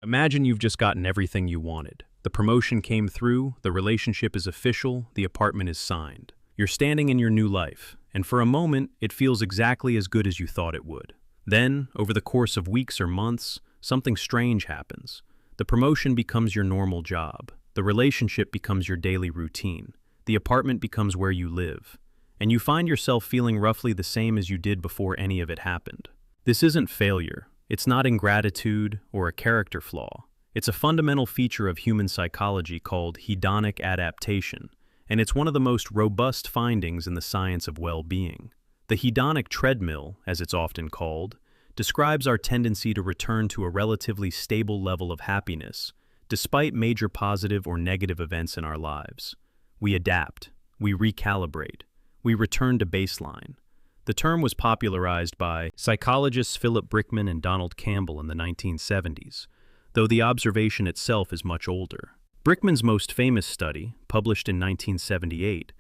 Imagine you've just gotten everything you wanted. The promotion came through, the relationship is official, the apartment is signed. You're standing in your new life, and for a moment, it feels exactly as good as you thought it would. Then, over the course of weeks or months, something strange happens. The promotion becomes your normal job. The relationship becomes your daily routine. The apartment becomes where you live. And you find yourself feeling roughly the same as you did before any of it happened. This isn't failure. It's not ingratitude or a character flaw. It's a fundamental feature of human psychology called hedonic adaptation, and it's one of the most robust findings in the science of well-being. The hedonic treadmill, as it's often called, describes our tendency to return to a relatively stable level of happiness, despite major positive or negative events in our lives. We adapt, we recalibrate, we return to baseline. The term was popularized by psychologists Philip Brickman and Donald Campbell in the 1970s, though the observation itself is much older. Brickman's most famous study, published in 1978,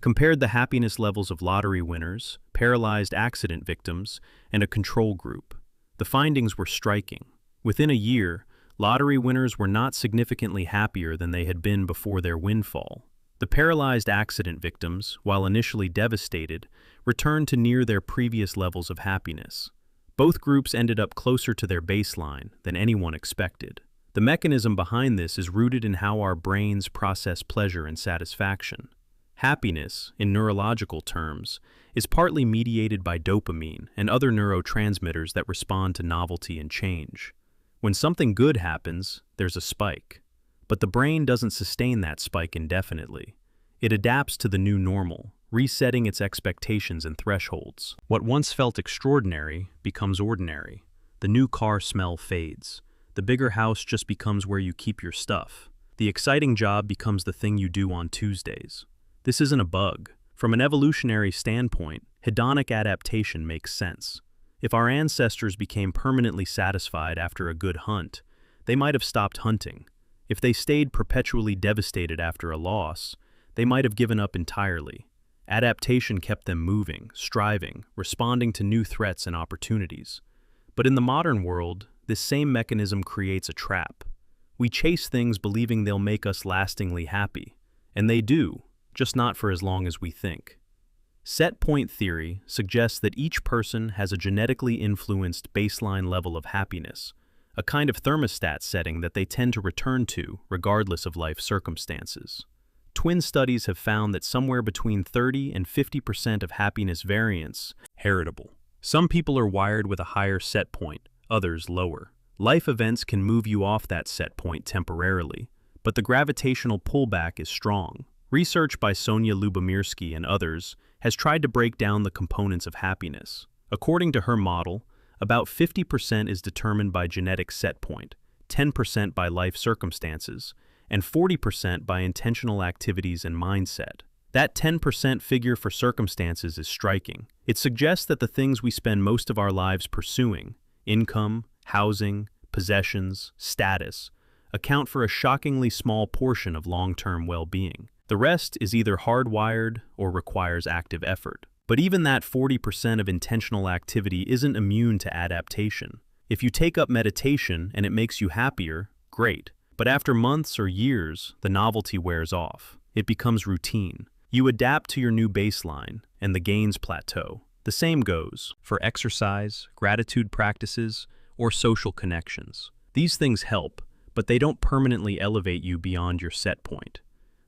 compared the happiness levels of lottery winners, paralyzed accident victims, and a control group. The findings were striking. Within a year, lottery winners were not significantly happier than they had been before their windfall. The paralyzed accident victims, while initially devastated, returned to near their previous levels of happiness. Both groups ended up closer to their baseline than anyone expected. The mechanism behind this is rooted in how our brains process pleasure and satisfaction. Happiness, in neurological terms, is partly mediated by dopamine and other neurotransmitters that respond to novelty and change. When something good happens, there's a spike. But the brain doesn't sustain that spike indefinitely. It adapts to the new normal, resetting its expectations and thresholds. What once felt extraordinary becomes ordinary. The new car smell fades. The bigger house just becomes where you keep your stuff. The exciting job becomes the thing you do on Tuesdays. This isn't a bug. From an evolutionary standpoint, hedonic adaptation makes sense. If our ancestors became permanently satisfied after a good hunt, they might have stopped hunting. If they stayed perpetually devastated after a loss, they might have given up entirely. Adaptation kept them moving, striving, responding to new threats and opportunities. But in the modern world, this same mechanism creates a trap. We chase things believing they'll make us lastingly happy, and they do, just not for as long as we think. Set point theory suggests that each person has a genetically influenced baseline level of happiness, a kind of thermostat setting that they tend to return to regardless of life circumstances. Twin studies have found that somewhere between 30 and 50% of happiness variance heritable. Some people are wired with a higher set point, others lower. Life events can move you off that set point temporarily, but the gravitational pullback is strong. Research by Sonia Lubomirsky and others has tried to break down the components of happiness. According to her model, about 50% is determined by genetic set point, 10% by life circumstances, and 40% by intentional activities and mindset. That 10% figure for circumstances is striking. It suggests that the things we spend most of our lives pursuing, income, housing, possessions, status, account for a shockingly small portion of long-term well-being. The rest is either hardwired or requires active effort. But even that 40% of intentional activity isn't immune to adaptation. If you take up meditation and it makes you happier, great. But after months or years, the novelty wears off. It becomes routine. You adapt to your new baseline, and the gains plateau. The same goes for exercise, gratitude practices, or social connections. These things help, but they don't permanently elevate you beyond your set point.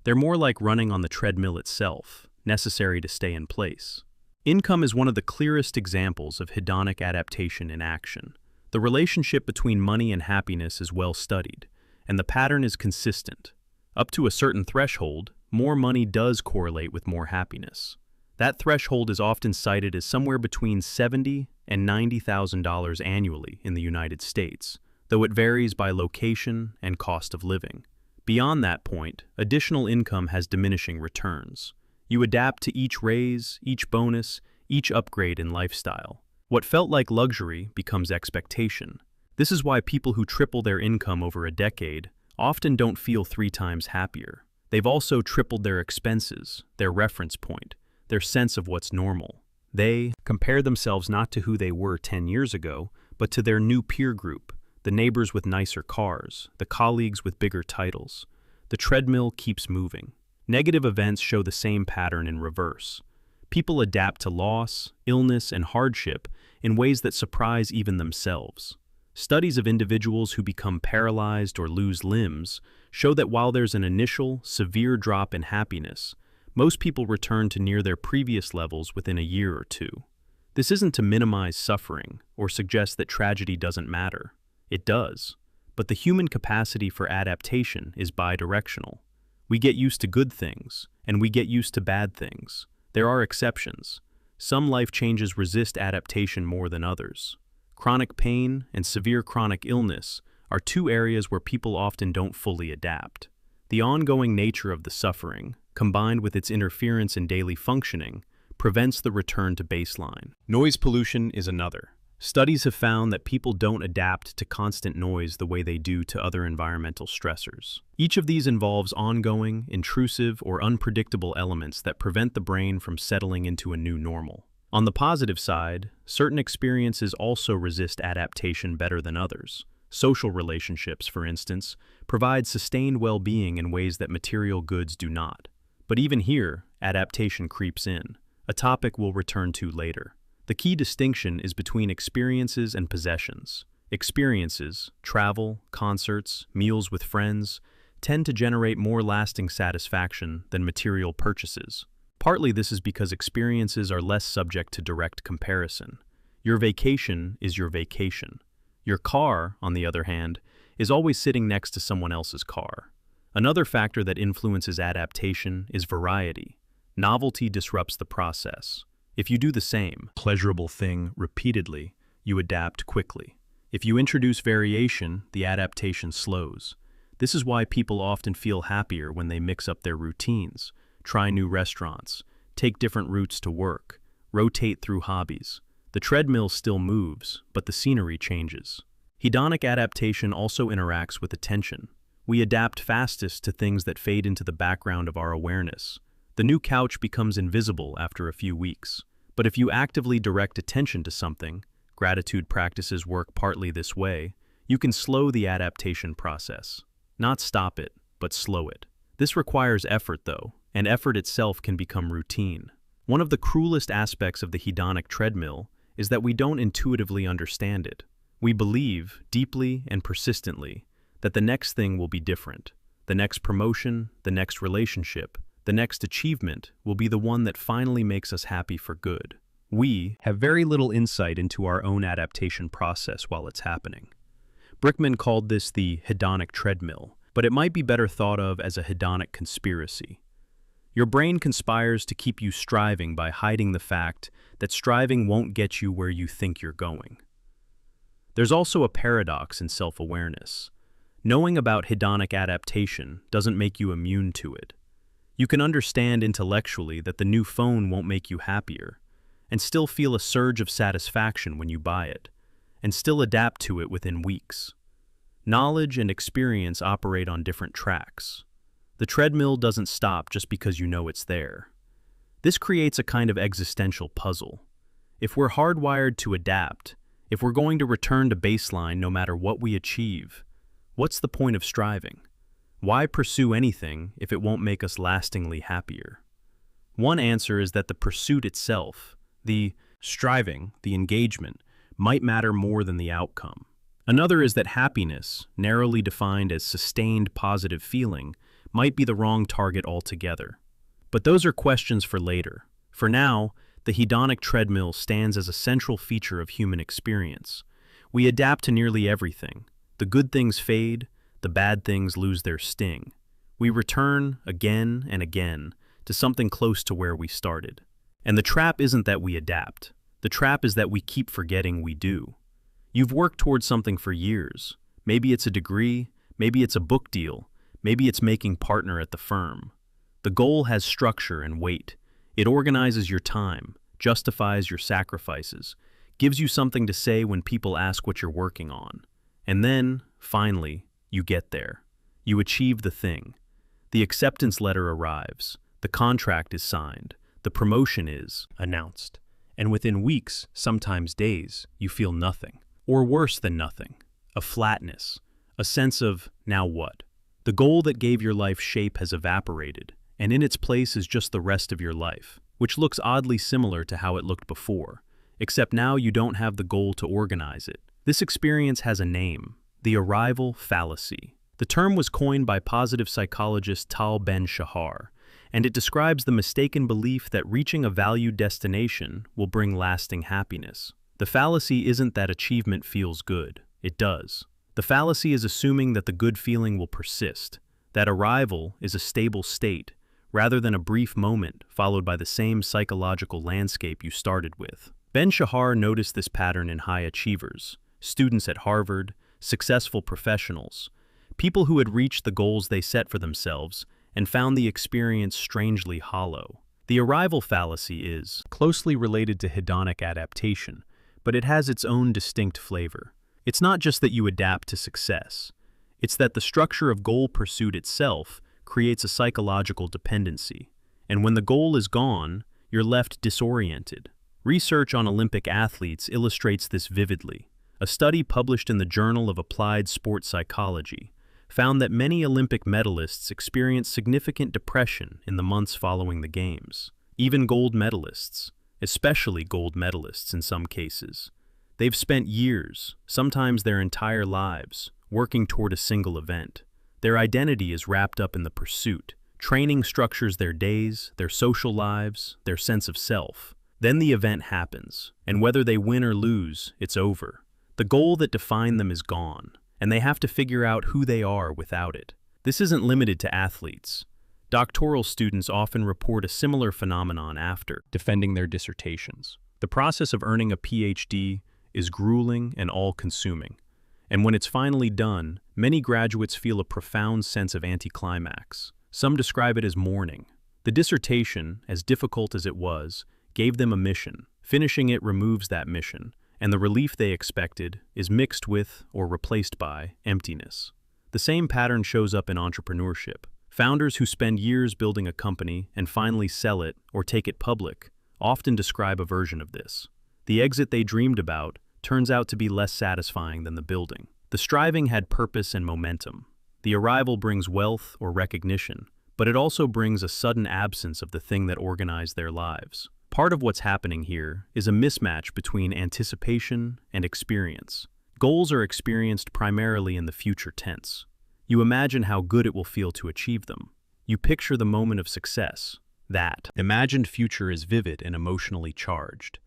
They're more like running on the treadmill itself, necessary to stay in place. Income is one of the clearest examples of hedonic adaptation in action. The relationship between money and happiness is well studied, and the pattern is consistent. Up to a certain threshold, more money does correlate with more happiness. That threshold is often cited as somewhere between $70,000 and $90,000 annually in the United States, though it varies by location and cost of living. Beyond that point, additional income has diminishing returns. You adapt to each raise, each bonus, each upgrade in lifestyle. What felt like luxury becomes expectation. This is why people who triple their income over a decade often don't feel 3 times happier. They've also tripled their expenses, their reference point, their sense of what's normal. They compare themselves not to who they were 10 years ago, but to their new peer group, the neighbors with nicer cars, the colleagues with bigger titles. The treadmill keeps moving. Negative events show the same pattern in reverse. People adapt to loss, illness, and hardship in ways that surprise even themselves. Studies of individuals who become paralyzed or lose limbs show that while there's an initial, severe drop in happiness, most people return to near their previous levels within a year or two. This isn't to minimize suffering or suggest that tragedy doesn't matter. It does. But the human capacity for adaptation is bidirectional. We get used to good things, and we get used to bad things. There are exceptions. Some life changes resist adaptation more than others. Chronic pain and severe chronic illness are two areas where people often don't fully adapt. The ongoing nature of the suffering, combined with its interference in daily functioning, prevents the return to baseline. Noise pollution is another. Studies have found that people don't adapt to constant noise the way they do to other environmental stressors. Each of these involves ongoing, intrusive, or unpredictable elements that prevent the brain from settling into a new normal. On the positive side, certain experiences also resist adaptation better than others. Social relationships, for instance, provide sustained well-being in ways that material goods do not. But even here, adaptation creeps in, a topic we'll return to later. The key distinction is between experiences and possessions. Experiences, travel, concerts, meals with friends, tend to generate more lasting satisfaction than material purchases. Partly this is because experiences are less subject to direct comparison. Your vacation is your vacation. Your car, on the other hand, is always sitting next to someone else's car. Another factor that influences adaptation is variety. Novelty disrupts the process. If you do the same pleasurable thing repeatedly, you adapt quickly. If you introduce variation, the adaptation slows. This is why people often feel happier when they mix up their routines, try new restaurants, take different routes to work, rotate through hobbies. The treadmill still moves, but the scenery changes. Hedonic adaptation also interacts with attention. We adapt fastest to things that fade into the background of our awareness. The new couch becomes invisible after a few weeks. But if you actively direct attention to something, gratitude practices work partly this way, you can slow the adaptation process. Not stop it, but slow it. This requires effort, though, and effort itself can become routine. One of the cruelest aspects of the hedonic treadmill is that we don't intuitively understand it. We believe, deeply and persistently, that the next thing will be different. The next promotion, the next relationship, the next achievement will be the one that finally makes us happy for good. We have very little insight into our own adaptation process while it's happening. Brickman called this the hedonic treadmill, but it might be better thought of as a hedonic conspiracy. Your brain conspires to keep you striving by hiding the fact that striving won't get you where you think you're going. There's also a paradox in self-awareness. Knowing about hedonic adaptation doesn't make you immune to it. You can understand intellectually that the new phone won't make you happier, and still feel a surge of satisfaction when you buy it, and still adapt to it within weeks. Knowledge and experience operate on different tracks. The treadmill doesn't stop just because you know it's there. This creates a kind of existential puzzle. If we're hardwired to adapt, if we're going to return to baseline no matter what we achieve, what's the point of striving? Why pursue anything if it won't make us lastingly happier? One answer is that the pursuit itself, the striving, the engagement, might matter more than the outcome. Another is that happiness, narrowly defined as sustained positive feeling, might be the wrong target altogether. But those are questions for later. For now, the hedonic treadmill stands as a central feature of human experience. We adapt to nearly everything. The good things fade, the bad things lose their sting. We return, again and again, to something close to where we started. And the trap isn't that we adapt. The trap is that we keep forgetting we do. You've worked towards something for years. Maybe it's a degree, maybe it's a book deal, maybe it's making partner at the firm. The goal has structure and weight. It organizes your time, justifies your sacrifices, gives you something to say when people ask what you're working on. And then, finally, you get there. You achieve the thing. The acceptance letter arrives. The contract is signed. The promotion is announced. And within weeks, sometimes days, you feel nothing. Or worse than nothing. a flatness, a sense of, now what? The goal that gave your life shape has evaporated, and in its place is just the rest of your life, which looks oddly similar to how it looked before, except now you don't have the goal to organize it. This experience has a name, the arrival fallacy. The term was coined by positive psychologist Tal Ben-Shahar, and it describes the mistaken belief that reaching a valued destination will bring lasting happiness. The fallacy isn't that achievement feels good. It does. The fallacy is assuming that the good feeling will persist, that arrival is a stable state, rather than a brief moment followed by the same psychological landscape you started with. Ben-Shahar noticed this pattern in high achievers, students at Harvard, successful professionals, people who had reached the goals they set for themselves and found the experience strangely hollow. The arrival fallacy is closely related to hedonic adaptation, but it has its own distinct flavor. It's not just that you adapt to success. It's that the structure of goal pursuit itself creates a psychological dependency, and when the goal is gone, you're left disoriented. Research on Olympic athletes illustrates this vividly. A study published in the Journal of Applied Sport Psychology found that many Olympic medalists experience significant depression in the months following the Games. Even gold medalists, especially gold medalists in some cases, they've spent years, sometimes their entire lives, working toward a single event. Their identity is wrapped up in the pursuit. Training structures their days, their social lives, their sense of self. Then the event happens, and whether they win or lose, it's over. The goal that defined them is gone, and they have to figure out who they are without it. This isn't limited to athletes. Doctoral students often report a similar phenomenon after defending their dissertations. The process of earning a PhD is grueling and all-consuming, and when it's finally done, many graduates feel a profound sense of anticlimax. Some describe it as mourning. The dissertation, as difficult as it was, gave them a mission. Finishing it removes that mission, and the relief they expected is mixed with, or replaced by, emptiness. The same pattern shows up in entrepreneurship. Founders who spend years building a company and finally sell it or take it public often describe a version of this. The exit they dreamed about turns out to be less satisfying than the building. The striving had purpose and momentum. The arrival brings wealth or recognition, but it also brings a sudden absence of the thing that organized their lives. Part of what's happening here is a mismatch between anticipation and experience. Goals are experienced primarily in the future tense. You imagine how good it will feel to achieve them. You picture the moment of success. That imagined future is vivid and emotionally charged.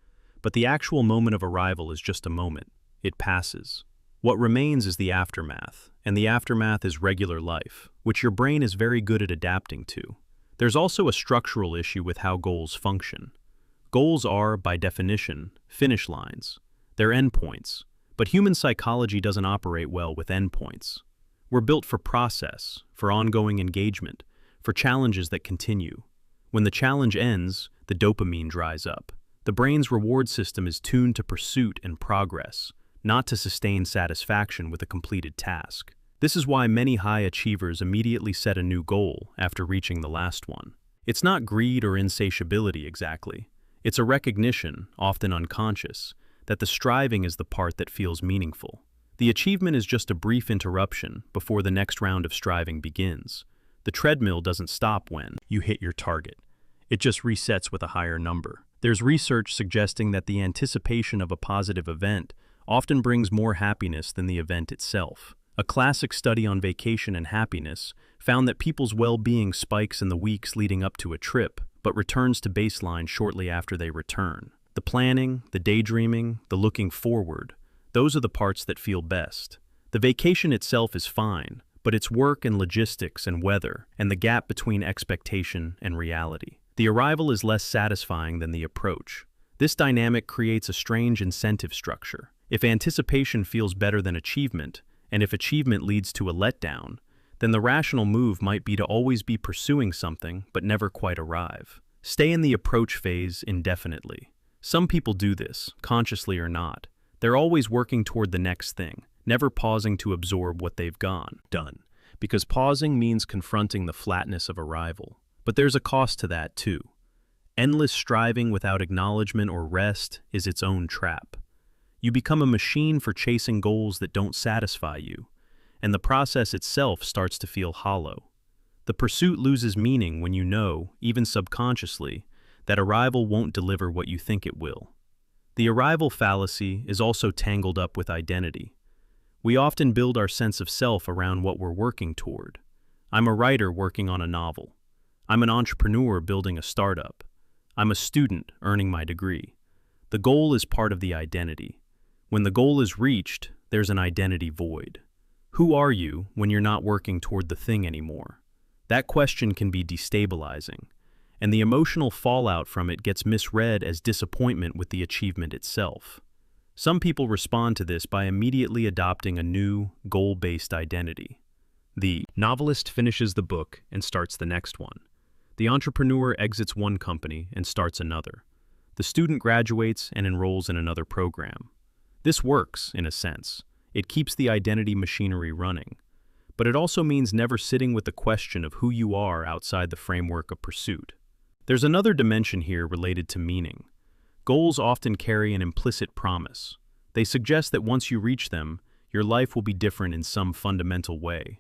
But the actual moment of arrival is just a moment. It passes. What remains is the aftermath, and the aftermath is regular life, which your brain is very good at adapting to. There's also a structural issue with how goals function. Goals are, by definition, finish lines. They're endpoints, but human psychology doesn't operate well with endpoints. We're built for process, for ongoing engagement, for challenges that continue. When the challenge ends, the dopamine dries up. The brain's reward system is tuned to pursuit and progress, not to sustain satisfaction with a completed task. This is why many high achievers immediately set a new goal after reaching the last one. It's not greed or insatiability exactly. It's a recognition, often unconscious, that the striving is the part that feels meaningful. The achievement is just a brief interruption before the next round of striving begins. The treadmill doesn't stop when you hit your target. It just resets with a higher number. There's research suggesting that the anticipation of a positive event often brings more happiness than the event itself. A classic study on vacation and happiness found that people's well-being spikes in the weeks leading up to a trip, but returns to baseline shortly after they return. The planning, the daydreaming, the looking forward, those are the parts that feel best. The vacation itself is fine, but it's work and logistics and weather, and the gap between expectation and reality. The arrival is less satisfying than the approach. This dynamic creates a strange incentive structure. If anticipation feels better than achievement, and if achievement leads to a letdown, then the rational move might be to always be pursuing something but never quite arrive. Stay in the approach phase indefinitely. Some people do this, consciously or not. They're always working toward the next thing, never pausing to absorb what they've done. Because pausing means confronting the flatness of arrival. But there's a cost to that too. Endless striving without acknowledgement or rest is its own trap. You become a machine for chasing goals that don't satisfy you, and the process itself starts to feel hollow. The pursuit loses meaning when you know, even subconsciously, that arrival won't deliver what you think it will. The arrival fallacy is also tangled up with identity. We often build our sense of self around what we're working toward. I'm a writer working on a novel. I'm an entrepreneur building a startup. I'm a student earning my degree. The goal is part of the identity. When the goal is reached, there's an identity void. Who are you when you're not working toward the thing anymore? That question can be destabilizing, and the emotional fallout from it gets misread as disappointment with the achievement itself. Some people respond to this by immediately adopting a new, goal-based identity. The novelist finishes the book and starts the next one. The entrepreneur exits one company and starts another. The student graduates and enrolls in another program. This works, in a sense. It keeps the identity machinery running. But it also means never sitting with the question of who you are outside the framework of pursuit. There's another dimension here related to meaning. Goals often carry an implicit promise. They suggest that once you reach them, your life will be different in some fundamental way.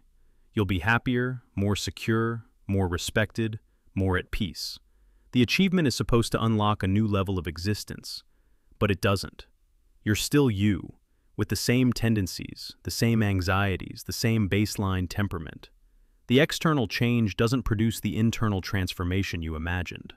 You'll be happier, more secure, more respected, more at peace. The achievement is supposed to unlock a new level of existence, but it doesn't. You're still you, with the same tendencies, the same anxieties, the same baseline temperament. The external change doesn't produce the internal transformation you imagined.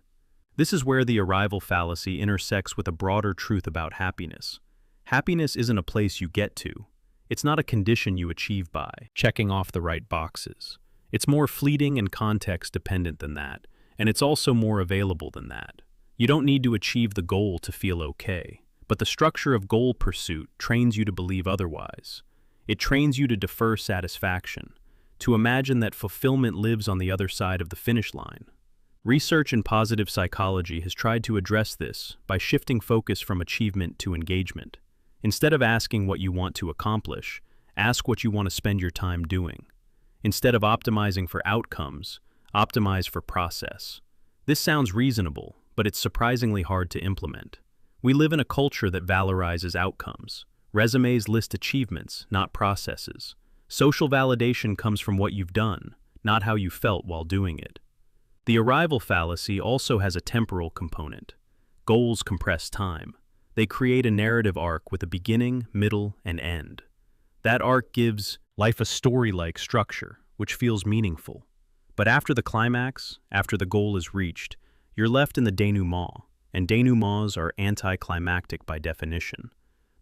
This is where the arrival fallacy intersects with a broader truth about happiness. Happiness isn't a place you get to. It's not a condition you achieve by checking off the right boxes. It's more fleeting and context-dependent than that, and it's also more available than that. You don't need to achieve the goal to feel okay. But the structure of goal pursuit trains you to believe otherwise. It trains you to defer satisfaction, to imagine that fulfillment lives on the other side of the finish line. Research in positive psychology has tried to address this by shifting focus from achievement to engagement. Instead of asking what you want to accomplish, ask what you want to spend your time doing. Instead of optimizing for outcomes, optimize for process. This sounds reasonable, but it's surprisingly hard to implement. We live in a culture that valorizes outcomes. Resumes list achievements, not processes. Social validation comes from what you've done, not how you felt while doing it. The arrival fallacy also has a temporal component. Goals compress time. They create a narrative arc with a beginning, middle, and end. That arc gives life a story-like structure, which feels meaningful. But after the climax, after the goal is reached, you're left in the denouement. And denouements are anticlimactic by definition.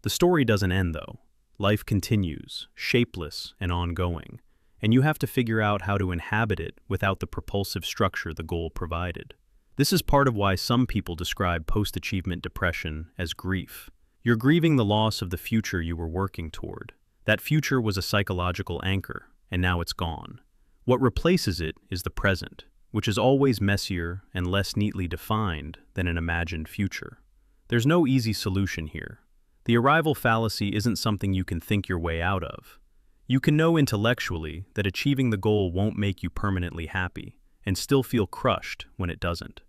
The story doesn't end, though. Life continues, shapeless and ongoing, and you have to figure out how to inhabit it without the propulsive structure the goal provided. This is part of why some people describe post-achievement depression as grief. You're grieving the loss of the future you were working toward. That future was a psychological anchor, and now it's gone. What replaces it is the present, which is always messier and less neatly defined than an imagined future. There's no easy solution here. The arrival fallacy isn't something you can think your way out of. You can know intellectually that achieving the goal won't make you permanently happy, and still feel crushed when it doesn't.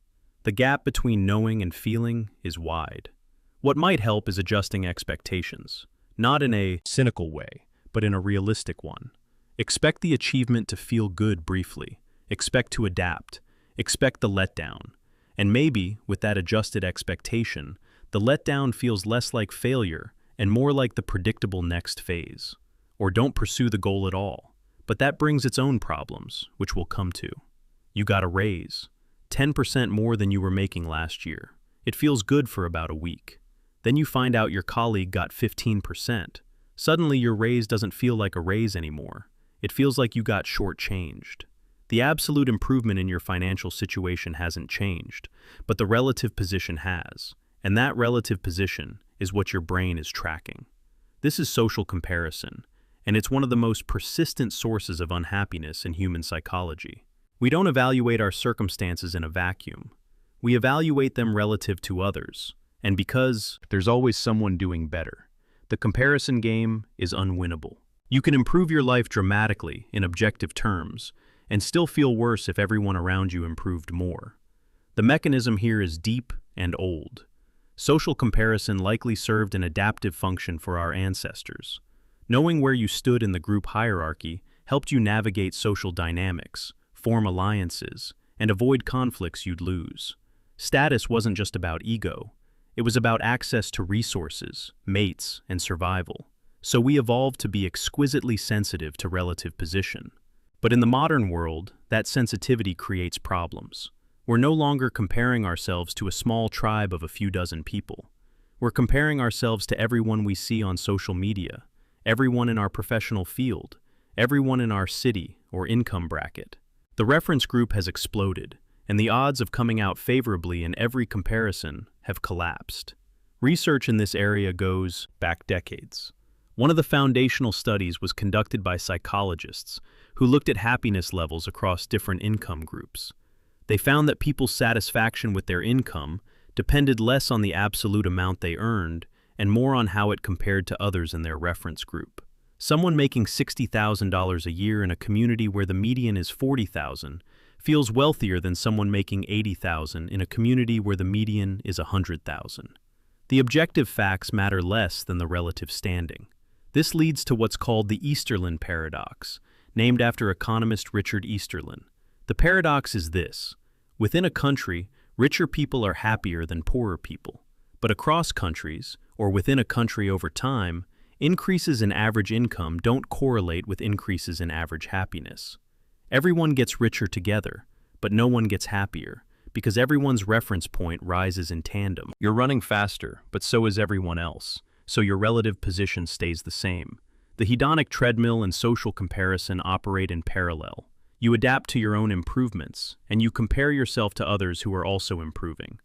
The gap between knowing and feeling is wide. What might help is adjusting expectations, not in a cynical way, but in a realistic one. Expect the achievement to feel good briefly. Expect to adapt. Expect the letdown. And maybe, with that adjusted expectation, the letdown feels less like failure and more like the predictable next phase. Or don't pursue the goal at all. But that brings its own problems, which we'll come to. You got a raise. 10% more than you were making last year. It feels good for about a week. Then you find out your colleague got 15%. Suddenly your raise doesn't feel like a raise anymore. It feels like you got shortchanged. The absolute improvement in your financial situation hasn't changed, but the relative position has, and that relative position is what your brain is tracking. This is social comparison, and it's one of the most persistent sources of unhappiness in human psychology. We don't evaluate our circumstances in a vacuum. We evaluate them relative to others, and because there's always someone doing better, the comparison game is unwinnable. You can improve your life dramatically in objective terms, and still feel worse if everyone around you improved more. The mechanism here is deep and old. Social comparison likely served an adaptive function for our ancestors. Knowing where you stood in the group hierarchy helped you navigate social dynamics, form alliances, and avoid conflicts you'd lose. Status wasn't just about ego. It was about access to resources, mates, and survival. So we evolved to be exquisitely sensitive to relative position. But in the modern world, that sensitivity creates problems. We're no longer comparing ourselves to a small tribe of a few dozen people. We're comparing ourselves to everyone we see on social media, everyone in our professional field, everyone in our city or income bracket. The reference group has exploded, and the odds of coming out favorably in every comparison have collapsed. Research in this area goes back decades. One of the foundational studies was conducted by psychologists who looked at happiness levels across different income groups. They found that people's satisfaction with their income depended less on the absolute amount they earned and more on how it compared to others in their reference group. Someone making $60,000 a year in a community where the median is $40,000 feels wealthier than someone making $80,000 in a community where the median is $100,000. The objective facts matter less than the relative standing. This leads to what's called the Easterlin paradox, named after economist Richard Easterlin. The paradox is this: within a country, richer people are happier than poorer people. But across countries, or within a country over time, increases in average income don't correlate with increases in average happiness. Everyone gets richer together, but no one gets happier, because everyone's reference point rises in tandem. You're running faster, but so is everyone else, so your relative position stays the same. The hedonic treadmill and social comparison operate in parallel. You adapt to your own improvements, and you compare yourself to others who are also improving.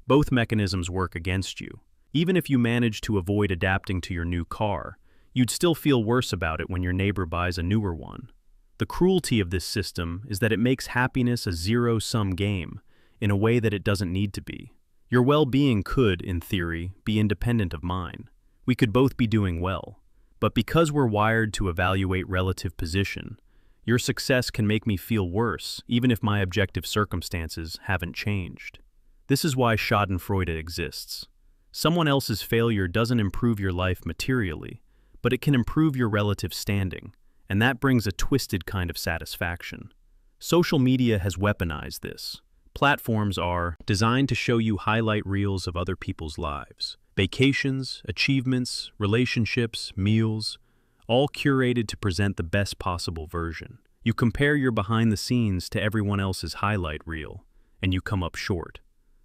Both mechanisms work against you. Even if you manage to avoid adapting to your new car, you'd still feel worse about it when your neighbor buys a newer one. The cruelty of this system is that it makes happiness a zero-sum game in a way that it doesn't need to be. Your well-being could, in theory, be independent of mine. We could both be doing well. But because we're wired to evaluate relative position, your success can make me feel worse, even if my objective circumstances haven't changed. This is why schadenfreude exists. Someone else's failure doesn't improve your life materially, but it can improve your relative standing, and that brings a twisted kind of satisfaction. Social media has weaponized this. Platforms are designed to show you highlight reels of other people's lives. Vacations, achievements, relationships, meals, all curated to present the best possible version. You compare your behind the scenes to everyone else's highlight reel, and you come up short.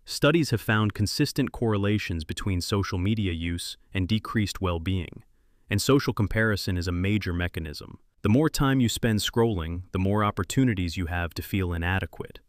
Studies have found consistent correlations between social media use and decreased well-being, and social comparison is a major mechanism. The more time you spend scrolling, the more opportunities you have to feel inadequate.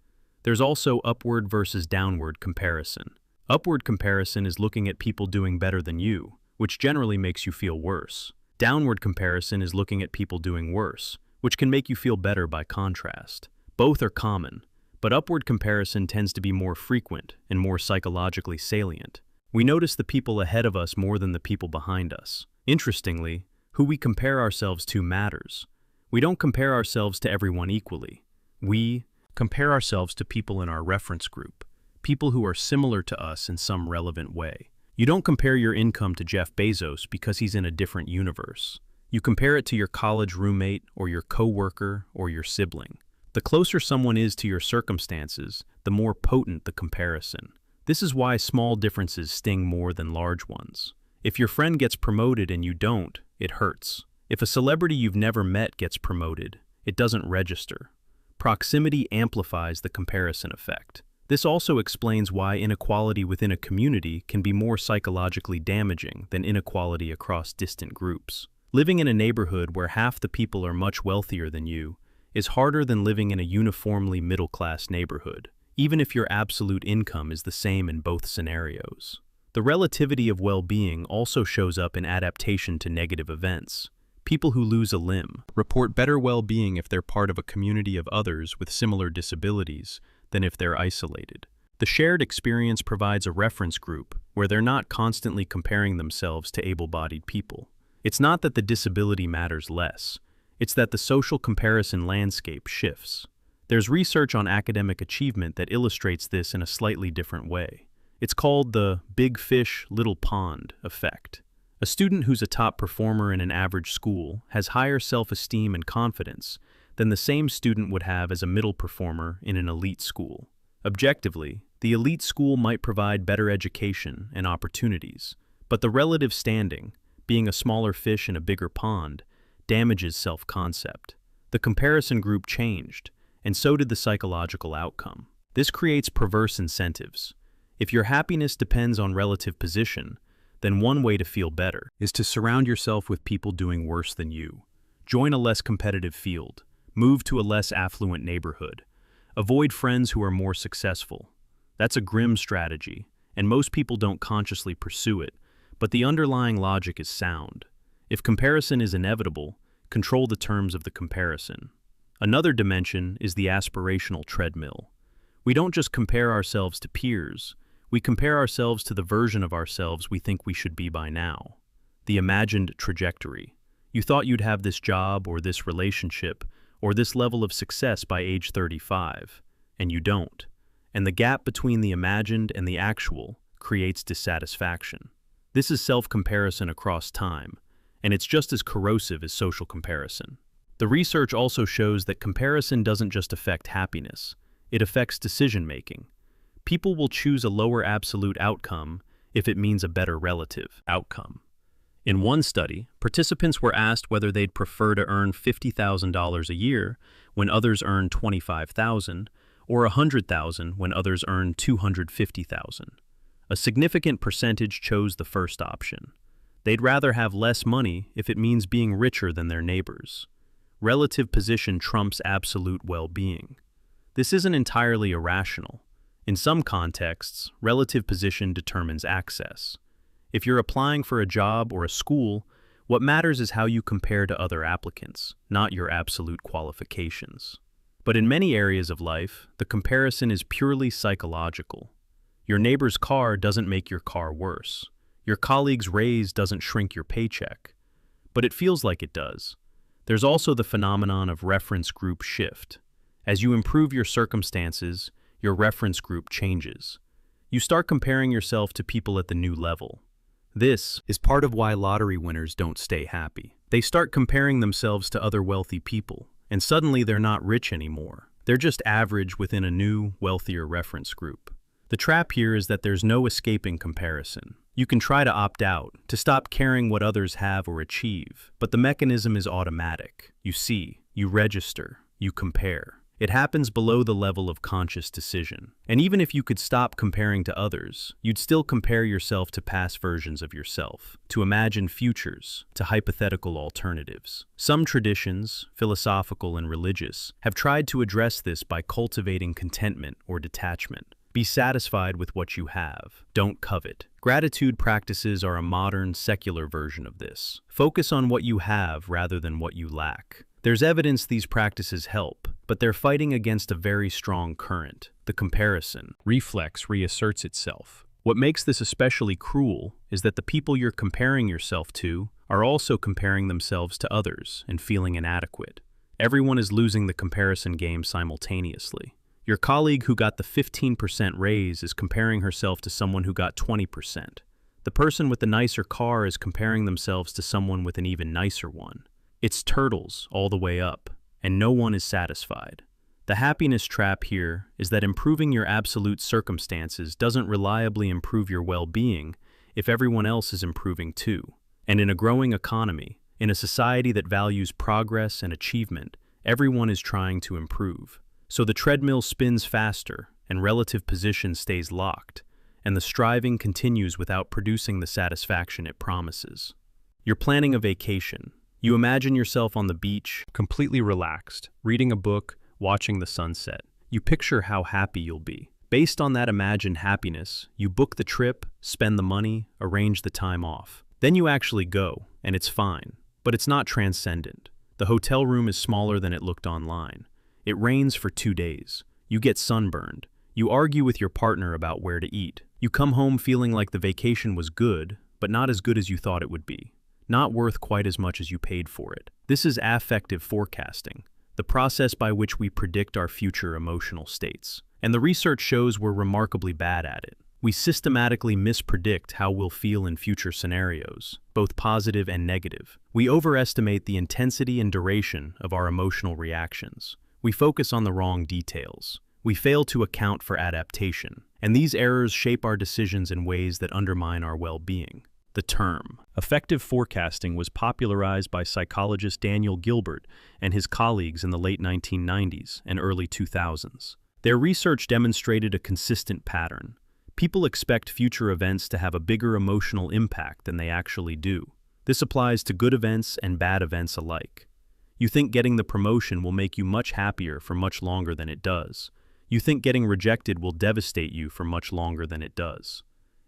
There's also upward versus downward comparison. Upward comparison is looking at people doing better than you, which generally makes you feel worse. Downward comparison is looking at people doing worse, which can make you feel better by contrast. Both are common, but upward comparison tends to be more frequent and more psychologically salient. We notice the people ahead of us more than the people behind us. Interestingly, who we compare ourselves to matters. We don't compare ourselves to everyone equally. We compare ourselves to people in our reference group, people who are similar to us in some relevant way. You don't compare your income to Jeff Bezos because he's in a different universe. You compare it to your college roommate or your coworker or your sibling. The closer someone is to your circumstances, the more potent the comparison. This is why small differences sting more than large ones. If your friend gets promoted and you don't, it hurts. If a celebrity you've never met gets promoted, it doesn't register. Proximity amplifies the comparison effect. This also explains why inequality within a community can be more psychologically damaging than inequality across distant groups. Living in a neighborhood where half the people are much wealthier than you is harder than living in a uniformly middle-class neighborhood, even if your absolute income is the same in both scenarios. The relativity of well-being also shows up in adaptation to negative events. People who lose a limb report better well-being if they're part of a community of others with similar disabilities than if they're isolated. The shared experience provides a reference group where they're not constantly comparing themselves to able-bodied people. It's not that the disability matters less, it's that the social comparison landscape shifts. There's research on academic achievement that illustrates this in a slightly different way. It's called the big fish, little pond effect. A student who's a top performer in an average school has higher self-esteem and confidence than the same student would have as a middle performer in an elite school. Objectively, the elite school might provide better education and opportunities, but the relative standing, being a smaller fish in a bigger pond, damages self-concept. The comparison group changed, and so did the psychological outcome. This creates perverse incentives. If your happiness depends on relative position, then one way to feel better is to surround yourself with people doing worse than you. Join a less competitive field. Move to a less affluent neighborhood. Avoid friends who are more successful. That's a grim strategy, and most people don't consciously pursue it, but the underlying logic is sound. If comparison is inevitable, control the terms of the comparison. Another dimension is the aspirational treadmill. We don't just compare ourselves to peers, we compare ourselves to the version of ourselves we think we should be by now. The imagined trajectory. You thought you'd have this job or this relationship or this level of success by age 35, and you don't. And the gap between the imagined and the actual creates dissatisfaction. This is self-comparison across time, and it's just as corrosive as social comparison. The research also shows that comparison doesn't just affect happiness, it affects decision-making. People will choose a lower absolute outcome if it means a better relative outcome. In one study, participants were asked whether they'd prefer to earn $50,000 a year when others earned $25,000, or $100,000 when others earned $250,000. A significant percentage chose the first option. They'd rather have less money if it means being richer than their neighbors. Relative position trumps absolute well-being. This isn't entirely irrational. In some contexts, relative position determines access. If you're applying for a job or a school, what matters is how you compare to other applicants, not your absolute qualifications. But in many areas of life, the comparison is purely psychological. Your neighbor's car doesn't make your car worse. Your colleague's raise doesn't shrink your paycheck. But it feels like it does. There's also the phenomenon of reference group shift. As you improve your circumstances, your reference group changes. You start comparing yourself to people at the new level. This is part of why lottery winners don't stay happy. They start comparing themselves to other wealthy people, and suddenly they're not rich anymore. They're just average within a new, wealthier reference group. The trap here is that there's no escaping comparison. You can try to opt out, to stop caring what others have or achieve, but the mechanism is automatic. You see, you register, you compare. It happens below the level of conscious decision. And even if you could stop comparing to others, you'd still compare yourself to past versions of yourself, to imagined futures, to hypothetical alternatives. Some traditions, philosophical and religious, have tried to address this by cultivating contentment or detachment. Be satisfied with what you have. Don't covet. Gratitude practices are a modern, secular version of this. Focus on what you have rather than what you lack. There's evidence these practices help, but they're fighting against a very strong current. The comparison reflex reasserts itself. What makes this especially cruel is that the people you're comparing yourself to are also comparing themselves to others and feeling inadequate. Everyone is losing the comparison game simultaneously. Your colleague who got the 15% raise is comparing herself to someone who got 20%. The person with the nicer car is comparing themselves to someone with an even nicer one. It's turtles all the way up, and no one is satisfied. The happiness trap here is that improving your absolute circumstances doesn't reliably improve your well-being if everyone else is improving too. And in a growing economy, in a society that values progress and achievement, everyone is trying to improve. So the treadmill spins faster, and relative position stays locked, and the striving continues without producing the satisfaction it promises. You're planning a vacation. You imagine yourself on the beach, completely relaxed, reading a book, watching the sunset. You picture how happy you'll be. Based on that imagined happiness, you book the trip, spend the money, arrange the time off. Then you actually go, and it's fine. But it's not transcendent. The hotel room is smaller than it looked online. It rains for 2 days. You get sunburned. You argue with your partner about where to eat. You come home feeling like the vacation was good, but not as good as you thought it would be. Not worth quite as much as you paid for it. This is affective forecasting, the process by which we predict our future emotional states. And the research shows we're remarkably bad at it. We systematically mispredict how we'll feel in future scenarios, both positive and negative. We overestimate the intensity and duration of our emotional reactions. We focus on the wrong details. We fail to account for adaptation, and these errors shape our decisions in ways that undermine our well-being. The term affective forecasting was popularized by psychologist Daniel Gilbert and his colleagues in the late 1990s and early 2000s. Their research demonstrated a consistent pattern. People expect future events to have a bigger emotional impact than they actually do. This applies to good events and bad events alike. You think getting the promotion will make you much happier for much longer than it does. You think getting rejected will devastate you for much longer than it does.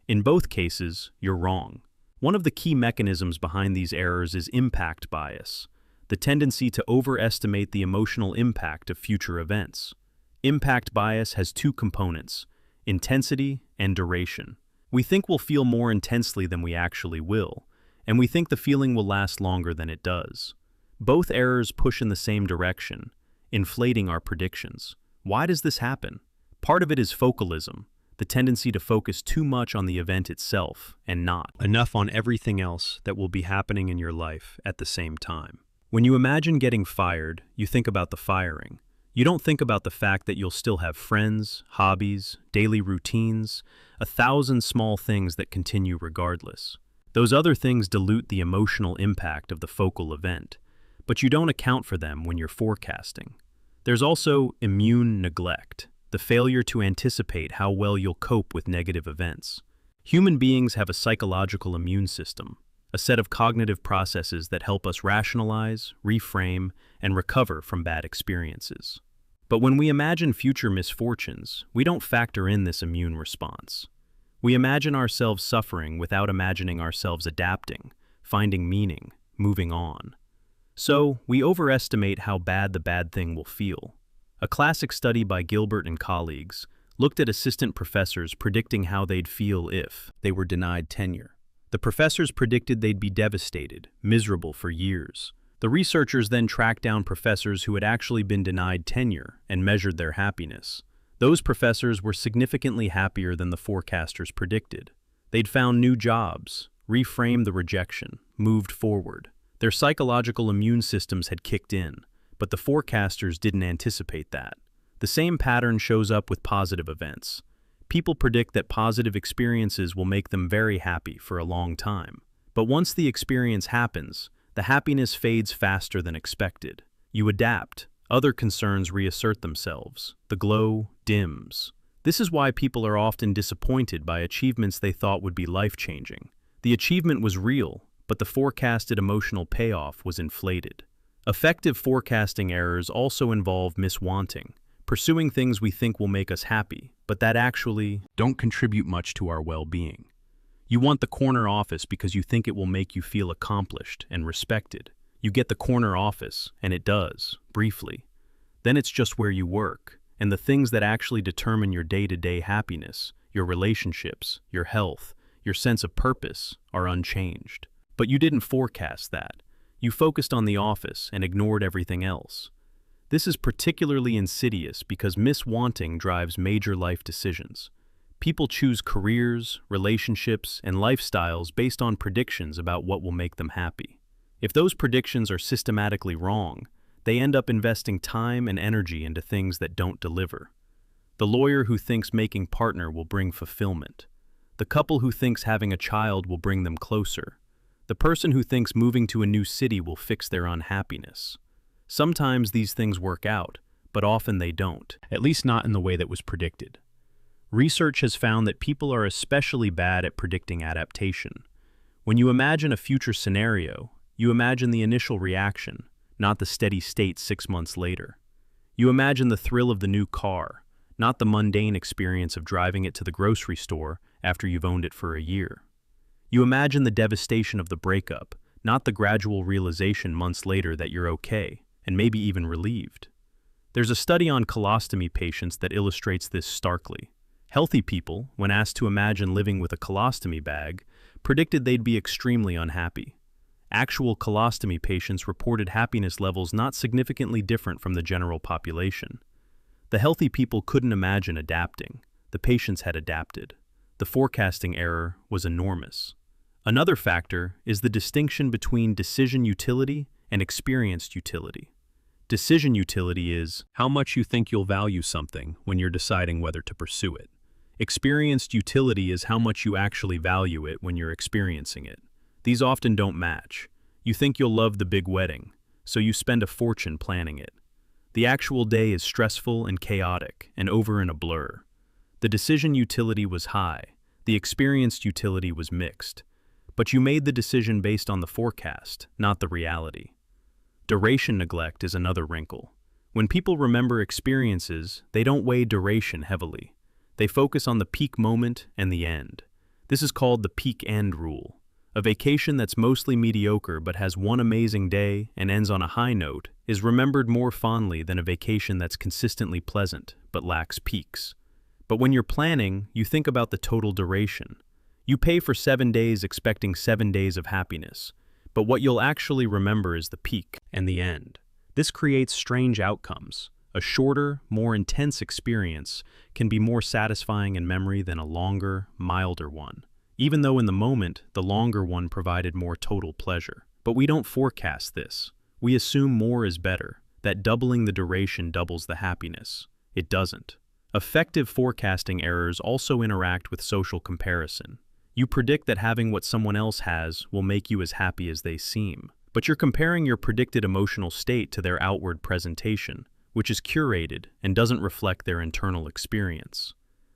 In both cases, you're wrong. One of the key mechanisms behind these errors is impact bias, the tendency to overestimate the emotional impact of future events. Impact bias has two components: intensity and duration. We think we'll feel more intensely than we actually will, and we think the feeling will last longer than it does. Both errors push in the same direction, inflating our predictions. Why does this happen? Part of it is focalism, the tendency to focus too much on the event itself and not enough on everything else that will be happening in your life at the same time. When you imagine getting fired, you think about the firing. You don't think about the fact that you'll still have friends, hobbies, daily routines, 1,000 small things that continue regardless. Those other things dilute the emotional impact of the focal event, but you don't account for them when you're forecasting. There's also immune neglect, the failure to anticipate how well you'll cope with negative events. Human beings have a psychological immune system, a set of cognitive processes that help us rationalize, reframe, and recover from bad experiences. But when we imagine future misfortunes, we don't factor in this immune response. We imagine ourselves suffering without imagining ourselves adapting, finding meaning, moving on. So, we overestimate how bad the bad thing will feel. A classic study by Gilbert and colleagues looked at assistant professors predicting how they'd feel if they were denied tenure. The professors predicted they'd be devastated, miserable for years. The researchers then tracked down professors who had actually been denied tenure and measured their happiness. Those professors were significantly happier than the forecasters predicted. They'd found new jobs, reframed the rejection, moved forward. Their psychological immune systems had kicked in, but the forecasters didn't anticipate that. The same pattern shows up with positive events. People predict that positive experiences will make them very happy for a long time. But once the experience happens, the happiness fades faster than expected. You adapt. Other concerns reassert themselves. The glow dims. This is why people are often disappointed by achievements they thought would be life-changing. The achievement was real, but the forecasted emotional payoff was inflated. Effective forecasting errors also involve miswanting, pursuing things we think will make us happy, but that actually don't contribute much to our well-being. You want the corner office because you think it will make you feel accomplished and respected. You get the corner office, and it does, briefly. Then it's just where you work, and the things that actually determine your day-to-day happiness, your relationships, your health, your sense of purpose, are unchanged. But you didn't forecast that. You focused on the office and ignored everything else. This is particularly insidious because miswanting drives major life decisions. People choose careers, relationships, and lifestyles based on predictions about what will make them happy. If those predictions are systematically wrong, they end up investing time and energy into things that don't deliver. The lawyer who thinks making partner will bring fulfillment. The couple who thinks having a child will bring them closer. The person who thinks moving to a new city will fix their unhappiness. Sometimes these things work out, but often they don't, at least not in the way that was predicted. Research has found that people are especially bad at predicting adaptation. When you imagine a future scenario, you imagine the initial reaction, not the steady state 6 months later. You imagine the thrill of the new car, not the mundane experience of driving it to the grocery store after you've owned it for a year. You imagine the devastation of the breakup, not the gradual realization months later that you're okay, and maybe even relieved. There's a study on colostomy patients that illustrates this starkly. Healthy people, when asked to imagine living with a colostomy bag, predicted they'd be extremely unhappy. Actual colostomy patients reported happiness levels not significantly different from the general population. The healthy people couldn't imagine adapting. The patients had adapted. the forecasting error was enormous. Another factor is the distinction between decision utility and experienced utility. Decision utility is how much you think you'll value something when you're deciding whether to pursue it. Experienced utility is how much you actually value it when you're experiencing it. These often don't match. You think you'll love the big wedding, so you spend a fortune planning it. The actual day is stressful and chaotic and over in a blur. The decision utility was high, the experienced utility was mixed. But you made the decision based on the forecast, not the reality. Duration neglect is another wrinkle. When people remember experiences, they don't weigh duration heavily. They focus on the peak moment and the end. This is called the peak-end rule. A vacation that's mostly mediocre but has one amazing day and ends on a high note is remembered more fondly than a vacation that's consistently pleasant but lacks peaks. But when you're planning, you think about the total duration. You pay for 7 days expecting 7 days of happiness, but what you'll actually remember is the peak and the end. This creates strange outcomes. A shorter, more intense experience can be more satisfying in memory than a longer, milder one, even though in the moment, the longer one provided more total pleasure. But we don't forecast this. We assume more is better, that doubling the duration doubles the happiness. It doesn't. Effective forecasting errors also interact with social comparison. You predict that having what someone else has will make you as happy as they seem, but you're comparing your predicted emotional state to their outward presentation, which is curated and doesn't reflect their internal experience.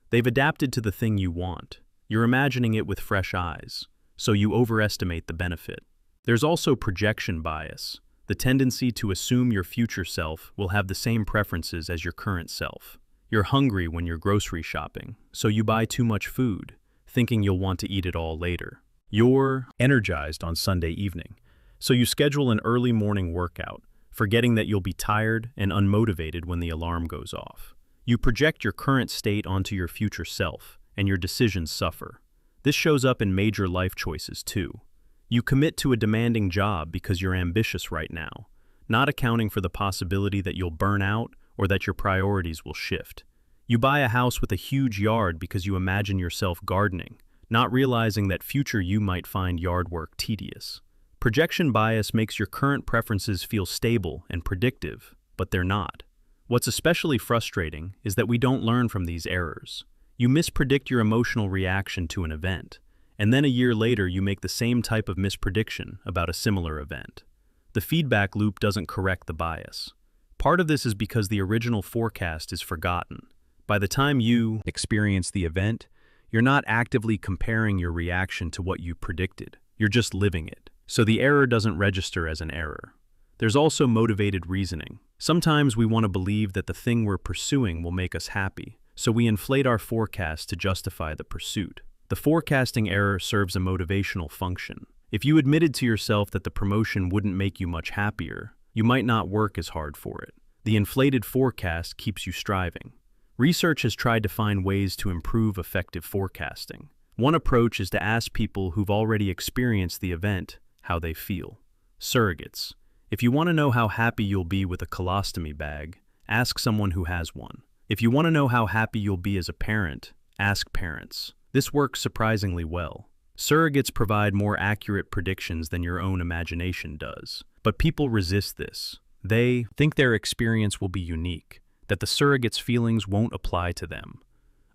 They've adapted to the thing you want. You're imagining it with fresh eyes, so you overestimate the benefit. There's also projection bias, the tendency to assume your future self will have the same preferences as your current self. You're hungry when you're grocery shopping, so you buy too much food, thinking you'll want to eat it all later. You're energized on Sunday evening, so you schedule an early morning workout, forgetting that you'll be tired and unmotivated when the alarm goes off. You project your current state onto your future self, and your decisions suffer. This shows up in major life choices too. You commit to a demanding job because you're ambitious right now, not accounting for the possibility that you'll burn out or that your priorities will shift. You buy a house with a huge yard because you imagine yourself gardening, not realizing that future you might find yard work tedious. Projection bias makes your current preferences feel stable and predictive, but they're not. What's especially frustrating is that we don't learn from these errors. You mispredict your emotional reaction to an event, and then a year later you make the same type of misprediction about a similar event. The feedback loop doesn't correct the bias. Part of this is because the original forecast is forgotten. By the time you experience the event, you're not actively comparing your reaction to what you predicted. You're just living it. So the error doesn't register as an error. There's also motivated reasoning. Sometimes we want to believe that the thing we're pursuing will make us happy, so we inflate our forecast to justify the pursuit. The forecasting error serves a motivational function. If you admitted to yourself that the promotion wouldn't make you much happier, you might not work as hard for it. The inflated forecast keeps you striving. Research has tried to find ways to improve effective forecasting. One approach is to ask people who've already experienced the event how they feel. Surrogates. If you want to know how happy you'll be with a colostomy bag, ask someone who has one. If you want to know how happy you'll be as a parent, ask parents. This works surprisingly well. Surrogates provide more accurate predictions than your own imagination does. But people resist this. They think their experience will be unique, that the surrogate's feelings won't apply to them.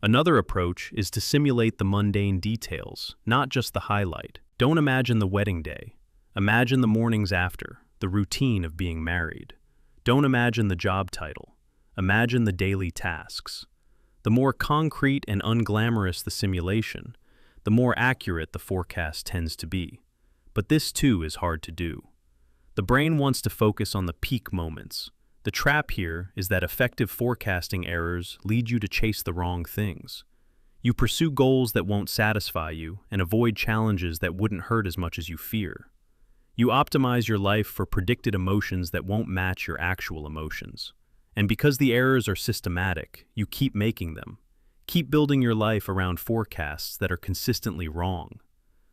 Another approach is to simulate the mundane details, not just the highlight. Don't imagine the wedding day. Imagine the mornings after, the routine of being married. Don't imagine the job title. Imagine the daily tasks. The more concrete and unglamorous the simulation, the more accurate the forecast tends to be. But this too is hard to do. The brain wants to focus on the peak moments. The trap here is that effective forecasting errors lead you to chase the wrong things. You pursue goals that won't satisfy you and avoid challenges that wouldn't hurt as much as you fear. You optimize your life for predicted emotions that won't match your actual emotions. And because the errors are systematic, you keep making them. Keep building your life around forecasts that are consistently wrong.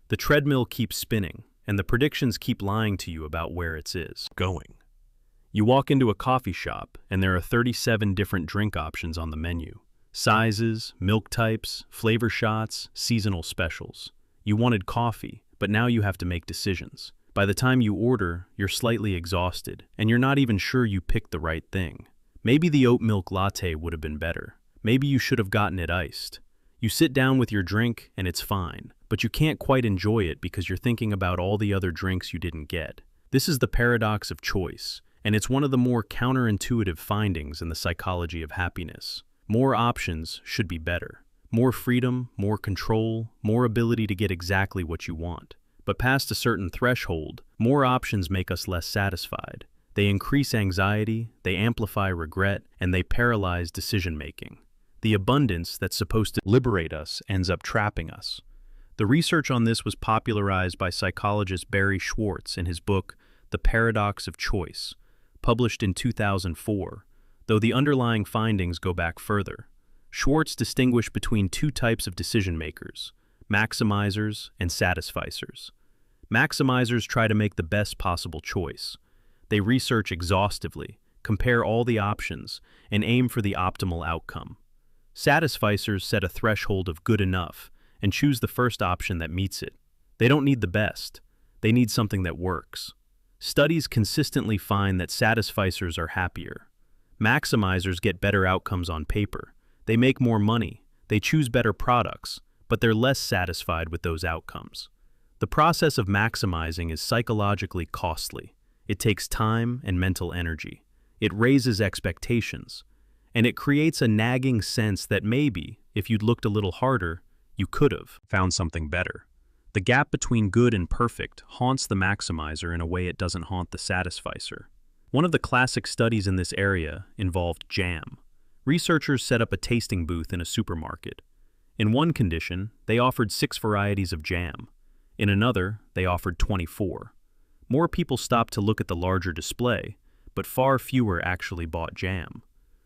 The treadmill keeps spinning, and the predictions keep lying to you about where it is going. You walk into a coffee shop, and there are 37 different drink options on the menu. Sizes, milk types, flavor shots, seasonal specials. You wanted coffee, but now you have to make decisions. By the time you order, you're slightly exhausted, and you're not even sure you picked the right thing. Maybe the oat milk latte would have been better. Maybe you should have gotten it iced. You sit down with your drink, and it's fine, but you can't quite enjoy it because you're thinking about all the other drinks you didn't get. This is the paradox of choice, and it's one of the more counterintuitive findings in the psychology of happiness. More options should be better. More freedom, more control, more ability to get exactly what you want. But past a certain threshold, more options make us less satisfied. They increase anxiety, they amplify regret, and they paralyze decision-making. The abundance that's supposed to liberate us ends up trapping us. The research on this was popularized by psychologist Barry Schwartz in his book, The Paradox of Choice, published in 2004, though the underlying findings go back further. Schwartz distinguished between two types of decision-makers, maximizers and satisficers. Maximizers try to make the best possible choice. They research exhaustively, compare all the options, and aim for the optimal outcome. Satisficers set a threshold of good enough and choose the first option that meets it. They don't need the best. They need something that works. Studies consistently find that satisficers are happier. Maximizers get better outcomes on paper. They make more money. They choose better products, but they're less satisfied with those outcomes. The process of maximizing is psychologically costly. It takes time and mental energy. It raises expectations. And it creates a nagging sense that maybe, if you'd looked a little harder, you could have found something better. The gap between good and perfect haunts the maximizer in a way it doesn't haunt the satisficer. One of the classic studies in this area involved jam. Researchers set up a tasting booth in a supermarket. In one condition, they offered 6 varieties of jam. In another, they offered 24. More people stopped to look at the larger display, but far fewer actually bought jam.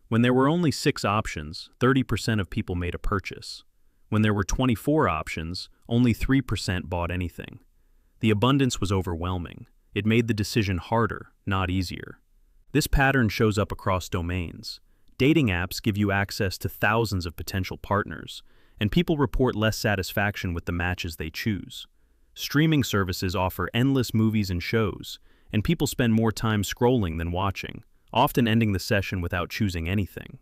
When there were only 6 options, 30% of people made a purchase. When there were 24 options, only 3% bought anything. The abundance was overwhelming. It made the decision harder, not easier. This pattern shows up across domains. Dating apps give you access to thousands of potential partners, and people report less satisfaction with the matches they choose. Streaming services offer endless movies and shows, and people spend more time scrolling than watching, often ending the session without choosing anything.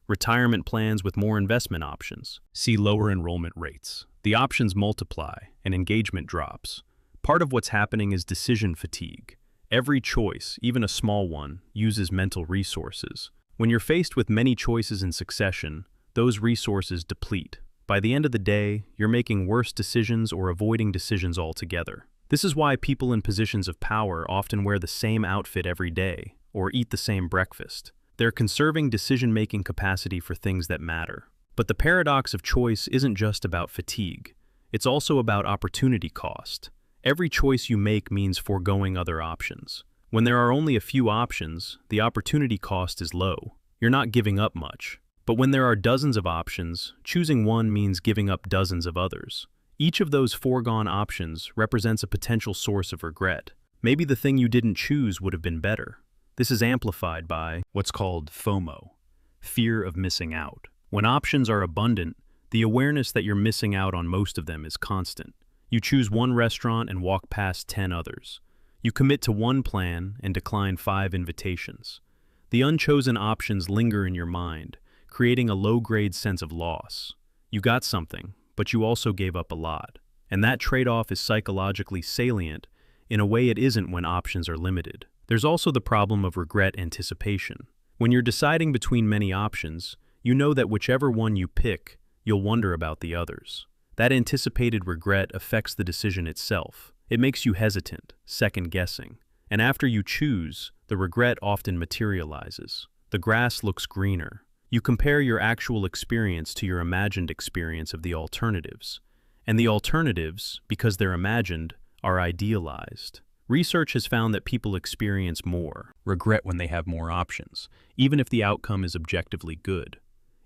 Retirement plans with more investment options. See lower enrollment rates. The options multiply, and engagement drops. Part of what's happening is decision fatigue. Every choice, even a small one, uses mental resources. When you're faced with many choices in succession, those resources deplete. By the end of the day, you're making worse decisions or avoiding decisions altogether. This is why people in positions of power often wear the same outfit every day, or eat the same breakfast. They're conserving decision-making capacity for things that matter. But the paradox of choice isn't just about fatigue. It's also about opportunity cost. Every choice you make means foregoing other options. When there are only a few options, the opportunity cost is low. You're not giving up much. But when there are dozens of options, choosing one means giving up dozens of others. Each of those foregone options represents a potential source of regret. Maybe the thing you didn't choose would have been better. This is amplified by what's called FOMO, fear of missing out. When options are abundant, the awareness that you're missing out on most of them is constant. You choose one restaurant and walk past 10 others. You commit to one plan and decline 5 invitations. The unchosen options linger in your mind, creating a low-grade sense of loss. You got something, but you also gave up a lot. And that trade-off is psychologically salient in a way it isn't when options are limited. There's also the problem of regret anticipation. When you're deciding between many options, you know that whichever one you pick, you'll wonder about the others. That anticipated regret affects the decision itself. It makes you hesitant, second-guessing. And after you choose, the regret often materializes. The grass looks greener. You compare your actual experience to your imagined experience of the alternatives. And the alternatives, because they're imagined, are idealized. Research has found that people experience more regret when they have more options, even if the outcome is objectively good.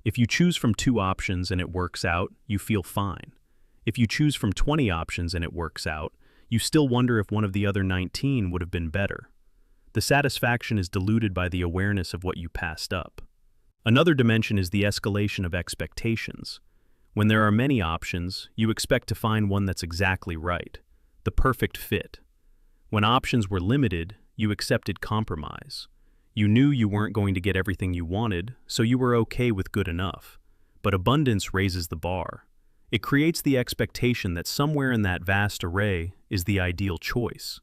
If you choose from 2 options and it works out, you feel fine. If you choose from 20 options and it works out, you still wonder if one of the other 19 would have been better. The satisfaction is diluted by the awareness of what you passed up. Another dimension is the escalation of expectations. When there are many options, you expect to find one that's exactly right, the perfect fit. When options were limited, you accepted compromise. You knew you weren't going to get everything you wanted, so you were okay with good enough. But abundance raises the bar. It creates the expectation that somewhere in that vast array is the ideal choice.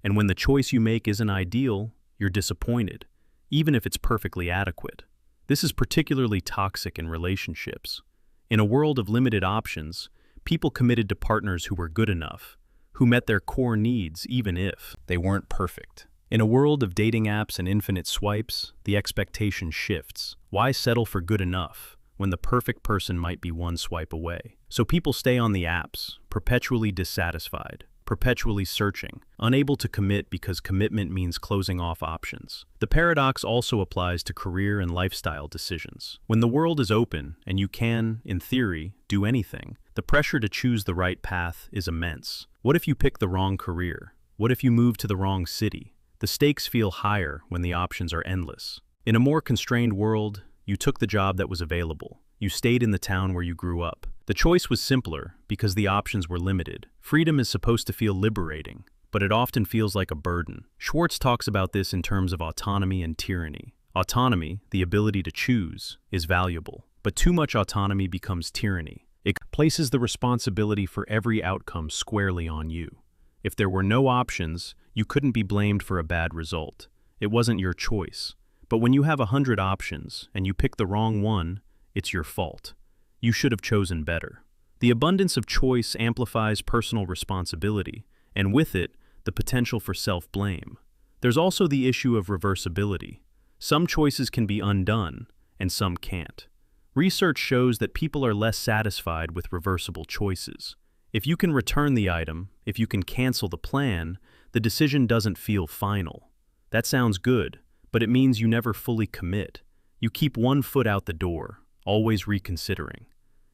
And when the choice you make isn't ideal, you're disappointed, even if it's perfectly adequate. This is particularly toxic in relationships. In a world of limited options, people committed to partners who were good enough, who met their core needs even if they weren't perfect. In a world of dating apps and infinite swipes, the expectation shifts. Why settle for good enough when the perfect person might be one swipe away? So people stay on the apps, perpetually dissatisfied, perpetually searching, unable to commit because commitment means closing off options. The paradox also applies to career and lifestyle decisions. When the world is open and you can, in theory, do anything, the pressure to choose the right path is immense. What if you pick the wrong career? What if you move to the wrong city? The stakes feel higher when the options are endless. In a more constrained world, you took the job that was available. You stayed in the town where you grew up. The choice was simpler because the options were limited. Freedom is supposed to feel liberating, but it often feels like a burden. Schwartz talks about this in terms of autonomy and tyranny. Autonomy, the ability to choose, is valuable, but too much autonomy becomes tyranny. It places the responsibility for every outcome squarely on you. If there were no options, you couldn't be blamed for a bad result. It wasn't your choice. But when you have 100 options and you pick the wrong one, it's your fault. You should have chosen better. The abundance of choice amplifies personal responsibility, and with it, the potential for self-blame. There's also the issue of reversibility. Some choices can be undone, and some can't. Research shows that people are less satisfied with reversible choices. If you can return the item, if you can cancel the plan, the decision doesn't feel final. That sounds good, but it means you never fully commit. You keep one foot out the door, always reconsidering.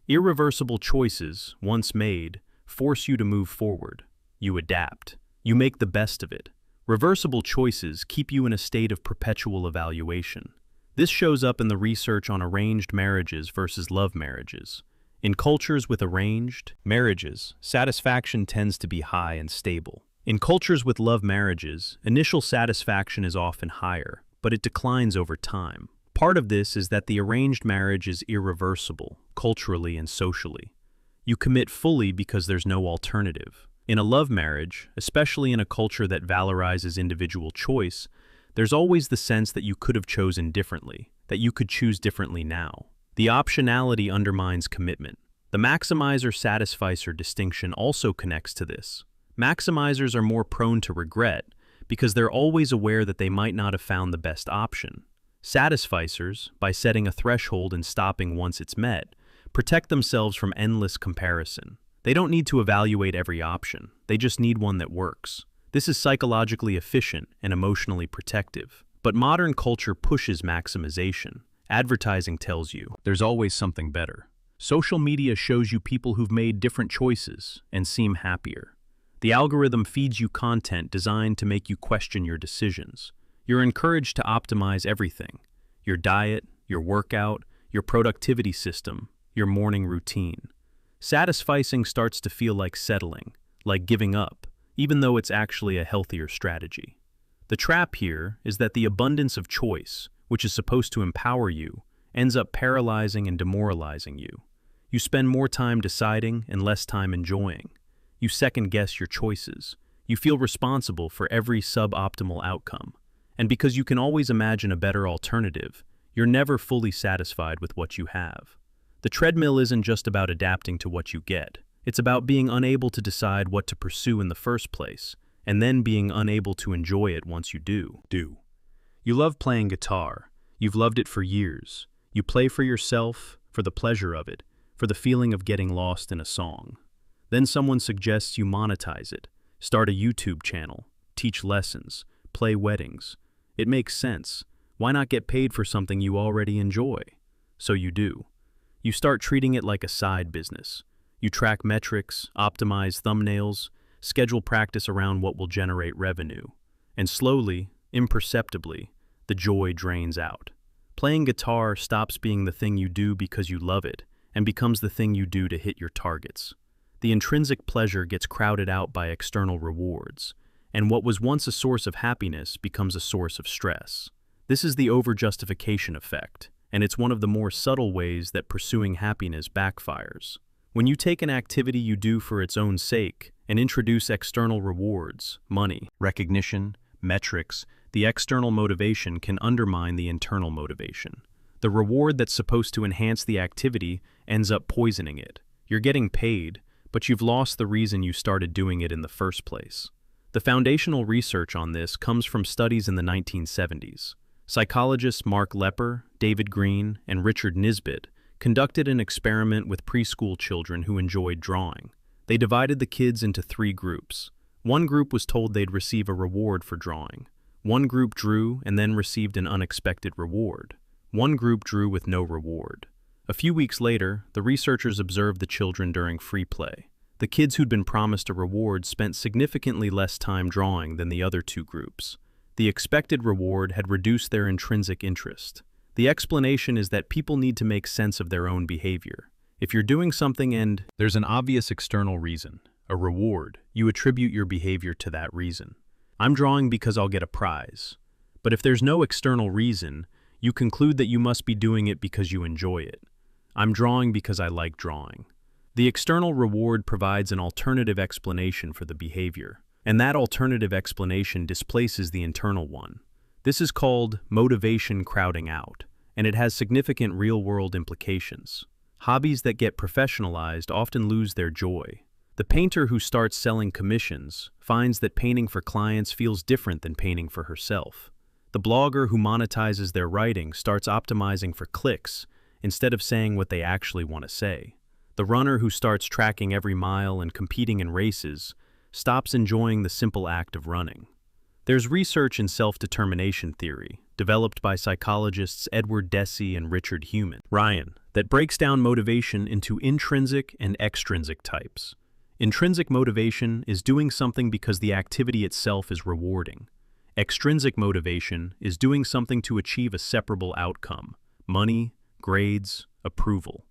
Irreversible choices, once made, force you to move forward. You adapt. You make the best of it. Reversible choices keep you in a state of perpetual evaluation. This shows up in the research on arranged marriages versus love marriages. In cultures with arranged marriages, satisfaction tends to be high and stable. In cultures with love marriages, initial satisfaction is often higher, but it declines over time. Part of this is that the arranged marriage is irreversible, culturally and socially. You commit fully because there's no alternative. In a love marriage, especially in a culture that valorizes individual choice, there's always the sense that you could have chosen differently, that you could choose differently now. The optionality undermines commitment. The maximizer-satisficer distinction also connects to this. Maximizers are more prone to regret because they're always aware that they might not have found the best option. Satisficers, by setting a threshold and stopping once it's met, protect themselves from endless comparison. They don't need to evaluate every option. They just need one that works. This is psychologically efficient and emotionally protective. But modern culture pushes maximization. Advertising tells you there's always something better. Social media shows you people who've made different choices and seem happier. The algorithm feeds you content designed to make you question your decisions. You're encouraged to optimize everything: your diet, your workout, your productivity system, your morning routine. Satisficing starts to feel like settling, like giving up, even though it's actually a healthier strategy. The trap here is that the abundance of choice, which is supposed to empower you, ends up paralyzing and demoralizing you. You spend more time deciding and less time enjoying. You second-guess your choices. You feel responsible for every suboptimal outcome. And because you can always imagine a better alternative, you're never fully satisfied with what you have. The treadmill isn't just about adapting to what you get. It's about being unable to decide what to pursue in the first place, and then being unable to enjoy it once you do. You love playing guitar. You've loved it for years. You play for yourself, for the pleasure of it, for the feeling of getting lost in a song. Then someone suggests you monetize it, start a YouTube channel, teach lessons, play weddings. It makes sense. Why not get paid for something you already enjoy? So you do. You start treating it like a side business. You track metrics, optimize thumbnails, schedule practice around what will generate revenue. And slowly, imperceptibly, the joy drains out. Playing guitar stops being the thing you do because you love it and becomes the thing you do to hit your targets. The intrinsic pleasure gets crowded out by external rewards, and what was once a source of happiness becomes a source of stress. This is the over-justification effect, and it's one of the more subtle ways that pursuing happiness backfires. When you take an activity you do for its own sake and introduce external rewards, money, recognition, metrics, the external motivation can undermine the internal motivation. The reward that's supposed to enhance the activity ends up poisoning it. You're getting paid, but you've lost the reason you started doing it in the first place. The foundational research on this comes from studies in the 1970s. Psychologists Mark Lepper, David Green, and Richard Nisbett conducted an experiment with preschool children who enjoyed drawing. They divided the kids into 3 groups. One group was told they'd receive a reward for drawing. One group drew and then received an unexpected reward. One group drew with no reward. A few weeks later, the researchers observed the children during free play. The kids who'd been promised a reward spent significantly less time drawing than the other 2 groups. The expected reward had reduced their intrinsic interest. The explanation is that people need to make sense of their own behavior. If you're doing something and there's an obvious external reason, a reward, you attribute your behavior to that reason. I'm drawing because I'll get a prize. But if there's no external reason, you conclude that you must be doing it because you enjoy it. I'm drawing because I like drawing. The external reward provides an alternative explanation for the behavior, and that alternative explanation displaces the internal one. This is called motivation crowding out, and it has significant real-world implications. Hobbies that get professionalized often lose their joy. The painter who starts selling commissions finds that painting for clients feels different than painting for herself. The blogger who monetizes their writing starts optimizing for clicks instead of saying what they actually want to say. The runner who starts tracking every mile and competing in races stops enjoying the simple act of running. There's research in self-determination theory, developed by psychologists Edward Deci and Richard Ryan, that breaks down motivation into intrinsic and extrinsic types. Intrinsic motivation is doing something because the activity itself is rewarding. Extrinsic motivation is doing something to achieve a separable outcome: money, grades, approval.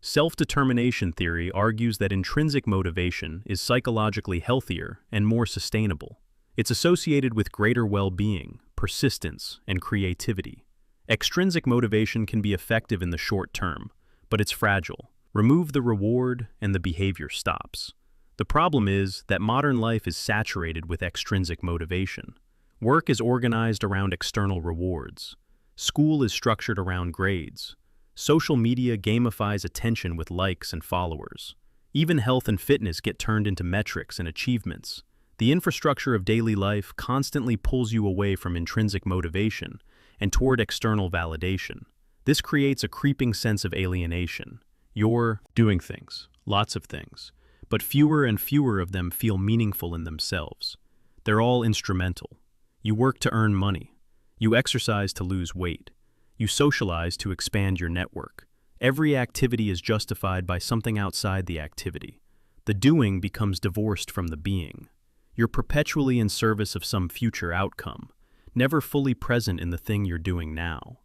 Self-determination theory argues that intrinsic motivation is psychologically healthier and more sustainable. It's associated with greater well-being, persistence, and creativity. Extrinsic motivation can be effective in the short term, but it's fragile. Remove the reward and the behavior stops. The problem is that modern life is saturated with extrinsic motivation. Work is organized around external rewards. School is structured around grades. Social media gamifies attention with likes and followers. Even health and fitness get turned into metrics and achievements. The infrastructure of daily life constantly pulls you away from intrinsic motivation and toward external validation. This creates a creeping sense of alienation. You're doing things, lots of things, but fewer and fewer of them feel meaningful in themselves. They're all instrumental. You work to earn money. You exercise to lose weight. You socialize to expand your network. Every activity is justified by something outside the activity. The doing becomes divorced from the being. You're perpetually in service of some future outcome, never fully present in the thing you're doing now.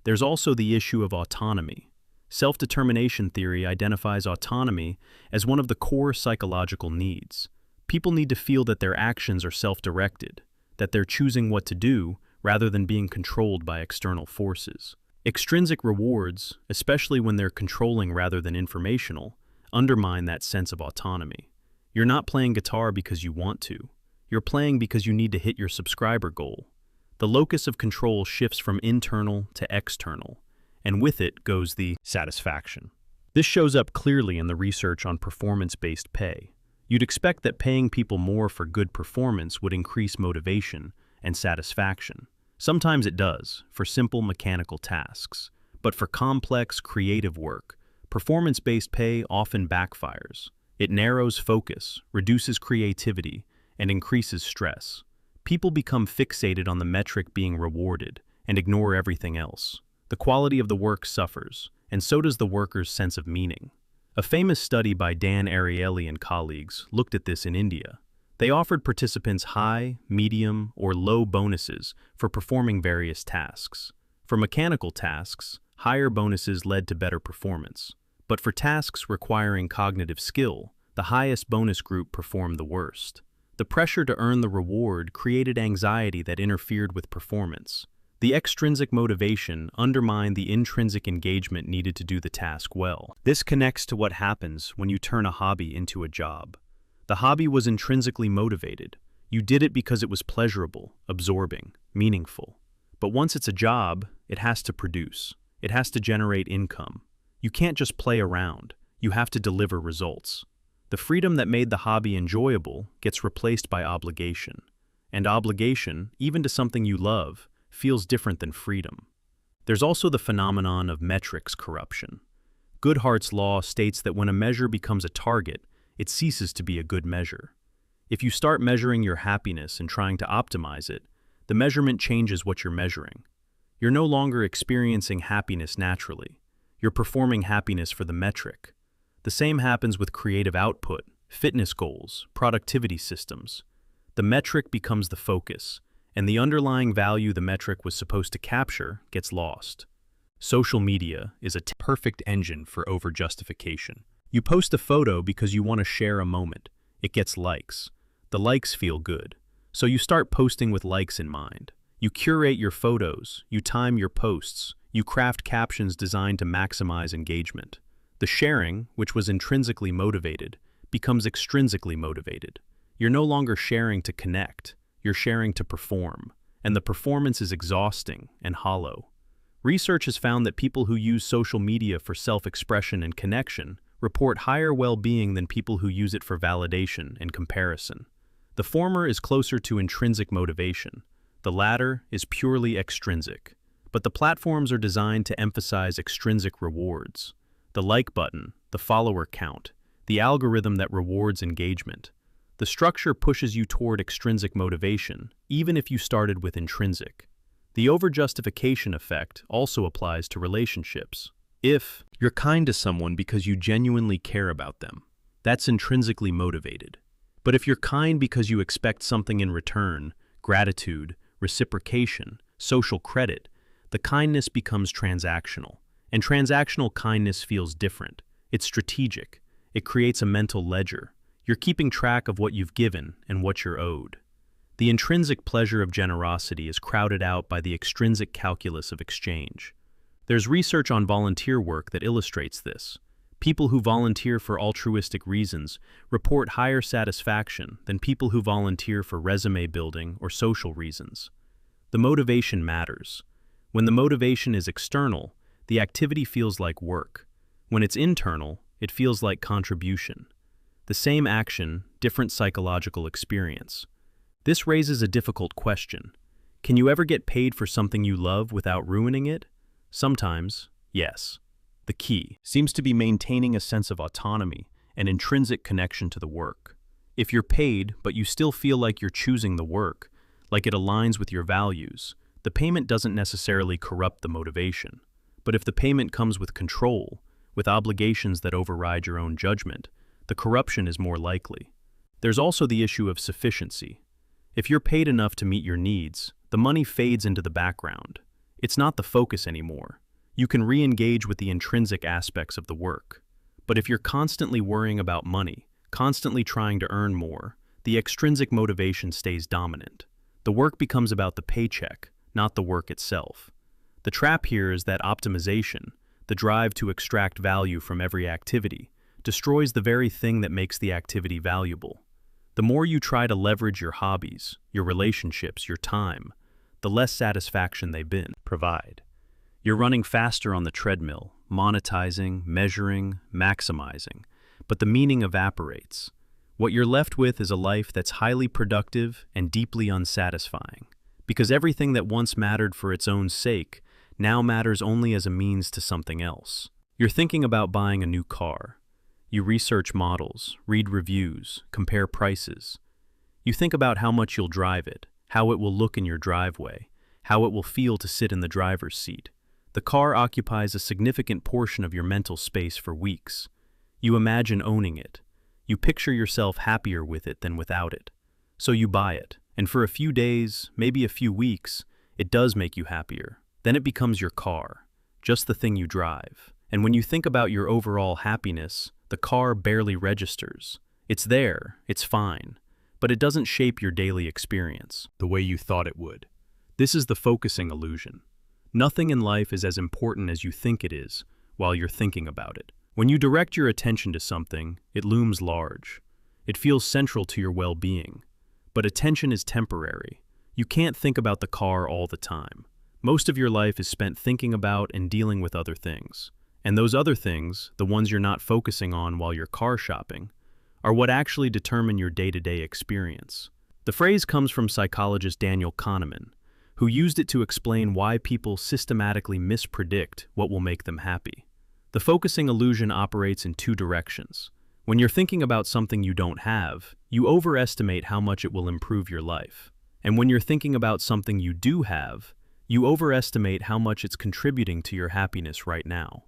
There's also the issue of autonomy. Self-determination theory identifies autonomy as one of the core psychological needs. People need to feel that their actions are self-directed, that they're choosing what to do rather than being controlled by external forces. Extrinsic rewards, especially when they're controlling rather than informational, undermine that sense of autonomy. You're not playing guitar because you want to. You're playing because you need to hit your subscriber goal. The locus of control shifts from internal to external, and with it goes the satisfaction. This shows up clearly in the research on performance-based pay. You'd expect that paying people more for good performance would increase motivation and satisfaction. Sometimes it does, for simple mechanical tasks. But for complex, creative work, performance-based pay often backfires. It narrows focus, reduces creativity, and increases stress. People become fixated on the metric being rewarded and ignore everything else. The quality of the work suffers, and so does the worker's sense of meaning. A famous study by Dan Ariely and colleagues looked at this in India. They offered participants high, medium, or low bonuses for performing various tasks. For mechanical tasks, higher bonuses led to better performance. But for tasks requiring cognitive skill, the highest bonus group performed the worst. The pressure to earn the reward created anxiety that interfered with performance. The extrinsic motivation undermined the intrinsic engagement needed to do the task well. This connects to what happens when you turn a hobby into a job. The hobby was intrinsically motivated. You did it because it was pleasurable, absorbing, meaningful. But once it's a job, it has to produce. It has to generate income. You can't just play around. You have to deliver results. The freedom that made the hobby enjoyable gets replaced by obligation. And obligation, even to something you love, feels different than freedom. There's also the phenomenon of metrics corruption. Goodhart's law states that when a measure becomes a target, it ceases to be a good measure. If you start measuring your happiness and trying to optimize it, the measurement changes what you're measuring. You're no longer experiencing happiness naturally. You're performing happiness for the metric. The same happens with creative output, fitness goals, productivity systems. The metric becomes the focus, and the underlying value the metric was supposed to capture gets lost. Social media is a perfect engine for over-justification. You post a photo because you want to share a moment. It gets likes. The likes feel good. So you start posting with likes in mind. You curate your photos, you time your posts, you craft captions designed to maximize engagement. The sharing, which was intrinsically motivated, becomes extrinsically motivated. You're no longer sharing to connect, you're sharing to perform, and the performance is exhausting and hollow. Research has found that people who use social media for self-expression and connection report higher well-being than people who use it for validation and comparison. The former is closer to intrinsic motivation. The latter is purely extrinsic. But the platforms are designed to emphasize extrinsic rewards. The like button, the follower count, the algorithm that rewards engagement. The structure pushes you toward extrinsic motivation, even if you started with intrinsic. The over-justification effect also applies to relationships. If you're kind to someone because you genuinely care about them, that's intrinsically motivated. But if you're kind because you expect something in return, gratitude, reciprocation, social credit, the kindness becomes transactional. And transactional kindness feels different. It's strategic. It creates a mental ledger. You're keeping track of what you've given and what you're owed. The intrinsic pleasure of generosity is crowded out by the extrinsic calculus of exchange. There's research on volunteer work that illustrates this. People who volunteer for altruistic reasons report higher satisfaction than people who volunteer for resume building or social reasons. The motivation matters. When the motivation is external, the activity feels like work. When it's internal, it feels like contribution. The same action, different psychological experience. This raises a difficult question. Can you ever get paid for something you love without ruining it? Sometimes, yes. The key seems to be maintaining a sense of autonomy and intrinsic connection to the work. If you're paid, but you still feel like you're choosing the work, like it aligns with your values, the payment doesn't necessarily corrupt the motivation. But if the payment comes with control, with obligations that override your own judgment, the corruption is more likely. There's also the issue of sufficiency. If you're paid enough to meet your needs, the money fades into the background. It's not the focus anymore. You can re-engage with the intrinsic aspects of the work. But if you're constantly worrying about money, constantly trying to earn more, the extrinsic motivation stays dominant. The work becomes about the paycheck, not the work itself. The trap here is that optimization, the drive to extract value from every activity, destroys the very thing that makes the activity valuable. The more you try to leverage your hobbies, your relationships, your time, the less satisfaction they provide. You're running faster on the treadmill, monetizing, measuring, maximizing, but the meaning evaporates. What you're left with is a life that's highly productive and deeply unsatisfying, because everything that once mattered for its own sake now matters only as a means to something else. You're thinking about buying a new car. You research models, read reviews, compare prices. You think about how much you'll drive it, how it will look in your driveway, how it will feel to sit in the driver's seat. The car occupies a significant portion of your mental space for weeks. You imagine owning it. You picture yourself happier with it than without it. So you buy it, and for a few days, maybe a few weeks, it does make you happier. Then it becomes your car, just the thing you drive. And when you think about your overall happiness, the car barely registers. It's there, it's fine, but it doesn't shape your daily experience the way you thought it would. This is the focusing illusion. Nothing in life is as important as you think it is while you're thinking about it. When you direct your attention to something, it looms large. It feels central to your well-being. But attention is temporary. You can't think about the car all the time. Most of your life is spent thinking about and dealing with other things. And those other things, the ones you're not focusing on while you're car shopping, are what actually determine your day-to-day experience. The phrase comes from psychologist Daniel Kahneman, who used it to explain why people systematically mispredict what will make them happy. The focusing illusion operates in two directions. When you're thinking about something you don't have, you overestimate how much it will improve your life. And when you're thinking about something you do have, you overestimate how much it's contributing to your happiness right now.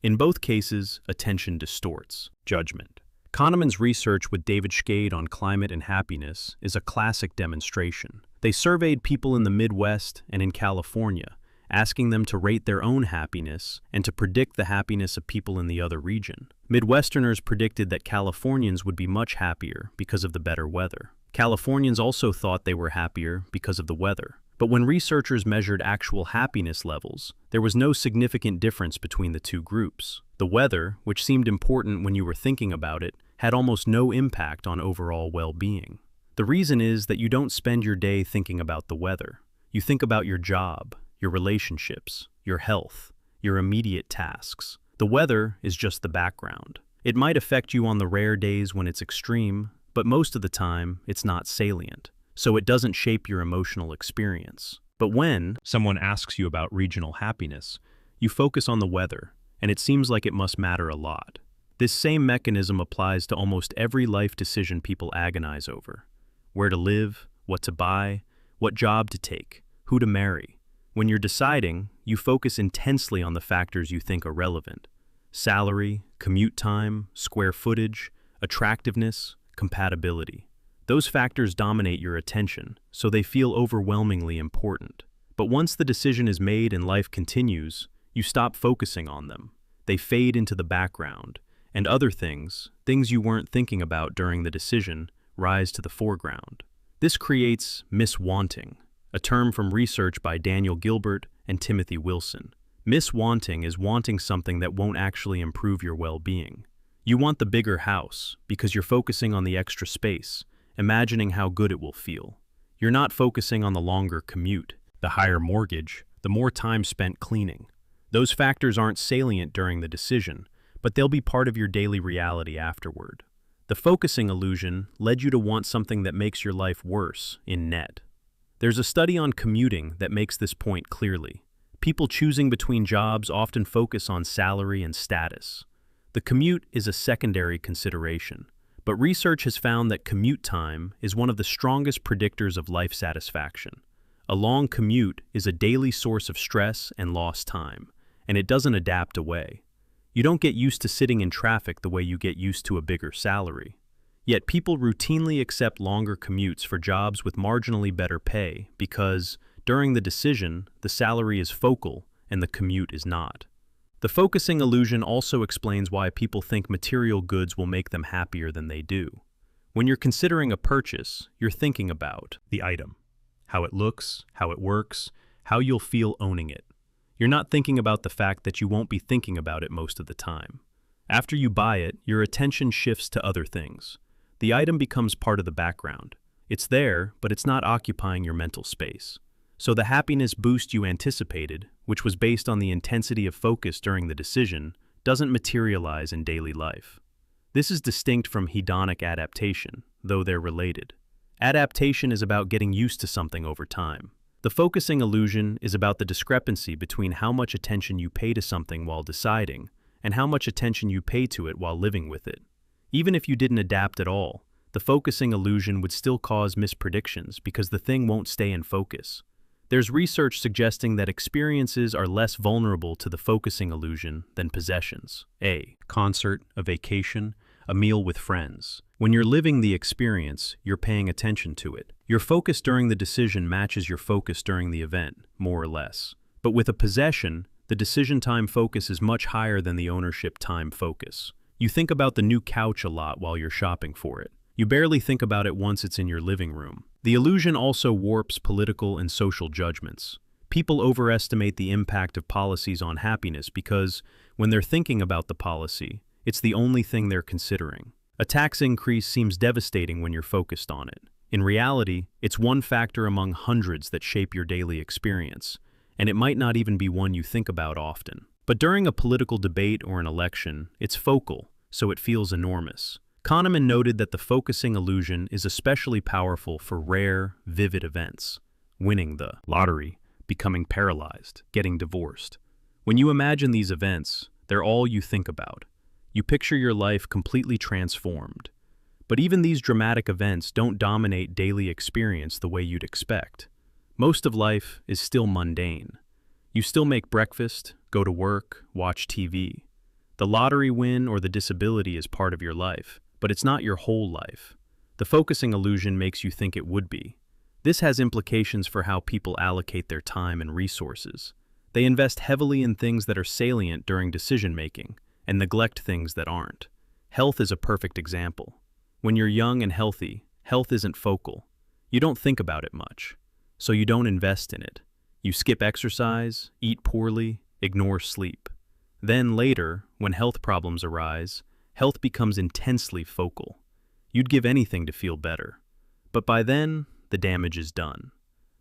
In both cases, attention distorts judgment. Kahneman's research with David Schade on climate and happiness is a classic demonstration. They surveyed people in the Midwest and in California, asking them to rate their own happiness and to predict the happiness of people in the other region. Midwesterners predicted that Californians would be much happier because of the better weather. Californians also thought they were happier because of the weather. But when researchers measured actual happiness levels, there was no significant difference between the two groups. The weather, which seemed important when you were thinking about it, had almost no impact on overall well-being. The reason is that you don't spend your day thinking about the weather. You think about your job, your relationships, your health, your immediate tasks. The weather is just the background. It might affect you on the rare days when it's extreme, but most of the time, it's not salient, so it doesn't shape your emotional experience. But when someone asks you about regional happiness, you focus on the weather, and it seems like it must matter a lot. This same mechanism applies to almost every life decision people agonize over. Where to live, what to buy, what job to take, who to marry. When you're deciding, you focus intensely on the factors you think are relevant. Salary, commute time, square footage, attractiveness, compatibility. Those factors dominate your attention, so they feel overwhelmingly important. But once the decision is made and life continues, you stop focusing on them. They fade into the background, and other things you weren't thinking about during the decision, rise to the foreground. This creates miswanting, a term from research by Daniel Gilbert and Timothy Wilson. Miswanting is wanting something that won't actually improve your well-being. You want the bigger house because you're focusing on the extra space, imagining how good it will feel. You're not focusing on the longer commute, the higher mortgage, the more time spent cleaning. Those factors aren't salient during the decision, but they'll be part of your daily reality afterward. The focusing illusion led you to want something that makes your life worse in net. There's a study on commuting that makes this point clearly. People choosing between jobs often focus on salary and status. The commute is a secondary consideration, but research has found that commute time is one of the strongest predictors of life satisfaction. A long commute is a daily source of stress and lost time, and it doesn't adapt away. You don't get used to sitting in traffic the way you get used to a bigger salary. Yet people routinely accept longer commutes for jobs with marginally better pay because, during the decision, the salary is focal and the commute is not. The focusing illusion also explains why people think material goods will make them happier than they do. When you're considering a purchase, you're thinking about the item, how it looks, how it works, how you'll feel owning it. You're not thinking about the fact that you won't be thinking about it most of the time. After you buy it, your attention shifts to other things. The item becomes part of the background. It's there, but it's not occupying your mental space. So the happiness boost you anticipated, which was based on the intensity of focus during the decision, doesn't materialize in daily life. This is distinct from hedonic adaptation, though they're related. Adaptation is about getting used to something over time. The focusing illusion is about the discrepancy between how much attention you pay to something while deciding and how much attention you pay to it while living with it. Even if you didn't adapt at all, the focusing illusion would still cause mispredictions because the thing won't stay in focus. There's research suggesting that experiences are less vulnerable to the focusing illusion than possessions. A concert, a vacation, a meal with friends. When you're living the experience, you're paying attention to it. Your focus during the decision matches your focus during the event, more or less. But with a possession, the decision time focus is much higher than the ownership time focus. You think about the new couch a lot while you're shopping for it. You barely think about it once it's in your living room. The illusion also warps political and social judgments. People overestimate the impact of policies on happiness because, when they're thinking about the policy, it's the only thing they're considering. A tax increase seems devastating when you're focused on it. In reality, it's one factor among hundreds that shape your daily experience, and it might not even be one you think about often. But during a political debate or an election, it's focal, so it feels enormous. Kahneman noted that the focusing illusion is especially powerful for rare, vivid events. Winning the lottery, becoming paralyzed, getting divorced. When you imagine these events, they're all you think about. You picture your life completely transformed. But even these dramatic events don't dominate daily experience the way you'd expect. Most of life is still mundane. You still make breakfast, go to work, watch TV. The lottery win or the disability is part of your life, but it's not your whole life. The focusing illusion makes you think it would be. This has implications for how people allocate their time and resources. They invest heavily in things that are salient during decision-making and neglect things that aren't. Health is a perfect example. When you're young and healthy, health isn't focal. You don't think about it much, so you don't invest in it. You skip exercise, eat poorly, ignore sleep. Then later, when health problems arise, health becomes intensely focal. You'd give anything to feel better. But by then, the damage is done.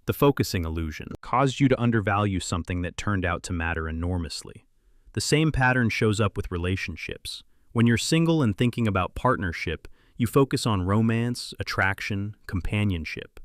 The focusing illusion caused you to undervalue something that turned out to matter enormously. The same pattern shows up with relationships. When you're single and thinking about partnership, you focus on romance, attraction, companionship.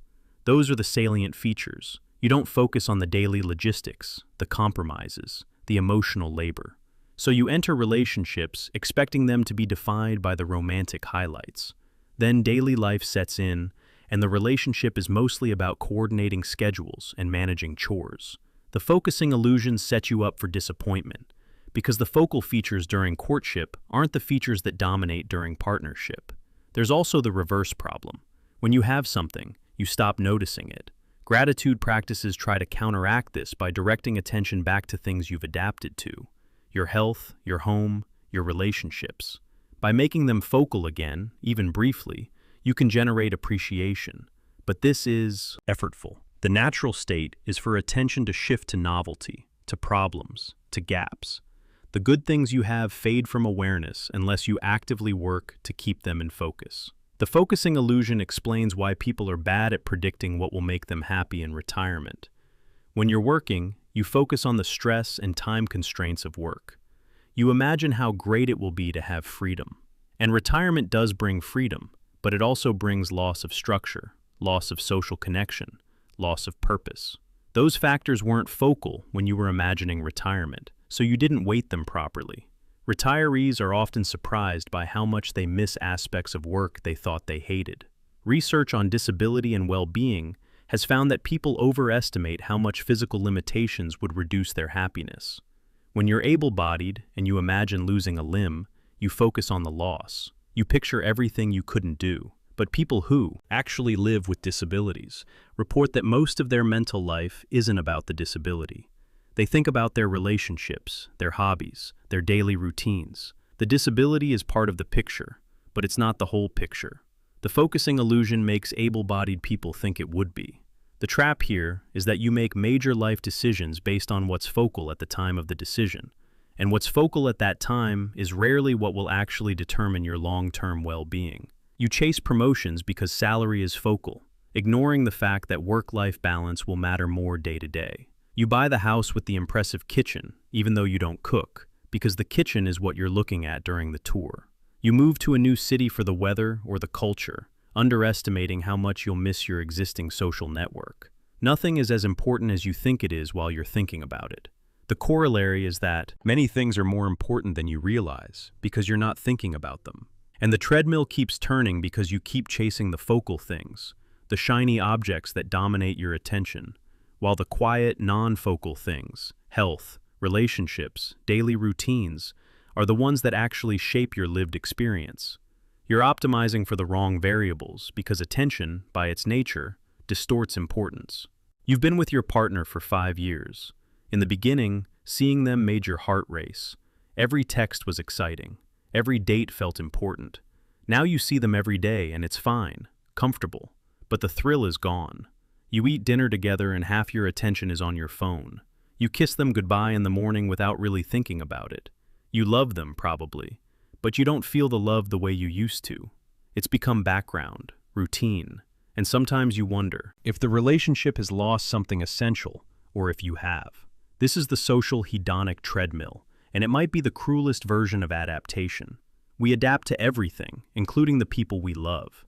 Those are the salient features. You don't focus on the daily logistics, the compromises, the emotional labor. So you enter relationships expecting them to be defined by the romantic highlights. Then daily life sets in, and the relationship is mostly about coordinating schedules and managing chores. The focusing illusion sets you up for disappointment, because the focal features during courtship aren't the features that dominate during partnership. There's also the reverse problem. When you have something, you stop noticing it. Gratitude practices try to counteract this by directing attention back to things you've adapted to: your health, your home, your relationships. By making them focal again, even briefly, you can generate appreciation. But this is effortful. The natural state is for attention to shift to novelty, to problems, to gaps. The good things you have fade from awareness unless you actively work to keep them in focus. The focusing illusion explains why people are bad at predicting what will make them happy in retirement. When you're working, you focus on the stress and time constraints of work. You imagine how great it will be to have freedom. And retirement does bring freedom, but it also brings loss of structure, loss of social connection, loss of purpose. Those factors weren't focal when you were imagining retirement, so you didn't weight them properly. Retirees are often surprised by how much they miss aspects of work they thought they hated. Research on disability and well-being has found that people overestimate how much physical limitations would reduce their happiness. When you're able-bodied and you imagine losing a limb, you focus on the loss. You picture everything you couldn't do. But people who actually live with disabilities report that most of their mental life isn't about the disability. They think about their relationships, their hobbies, their daily routines. The disability is part of the picture, but it's not the whole picture. The focusing illusion makes able-bodied people think it would be. The trap here is that you make major life decisions based on what's focal at the time of the decision, and what's focal at that time is rarely what will actually determine your long-term well-being. You chase promotions because salary is focal, ignoring the fact that work-life balance will matter more day to day. You buy the house with the impressive kitchen, even though you don't cook, because the kitchen is what you're looking at during the tour. You move to a new city for the weather or the culture, underestimating how much you'll miss your existing social network. Nothing is as important as you think it is while you're thinking about it. The corollary is that many things are more important than you realize because you're not thinking about them. And the treadmill keeps turning because you keep chasing the focal things, the shiny objects that dominate your attention, while the quiet, non-focal things, health, relationships, daily routines, are the ones that actually shape your lived experience. You're optimizing for the wrong variables because attention, by its nature, distorts importance. You've been with your partner for 5 years. In the beginning, seeing them made your heart race. Every text was exciting. Every date felt important. Now you see them every day and it's fine, comfortable, but the thrill is gone. You eat dinner together and half your attention is on your phone. You kiss them goodbye in the morning without really thinking about it. You love them, probably, but you don't feel the love the way you used to. It's become background, routine, and sometimes you wonder if the relationship has lost something essential, or if you have. This is the social hedonic treadmill, and it might be the cruelest version of adaptation. We adapt to everything, including the people we love.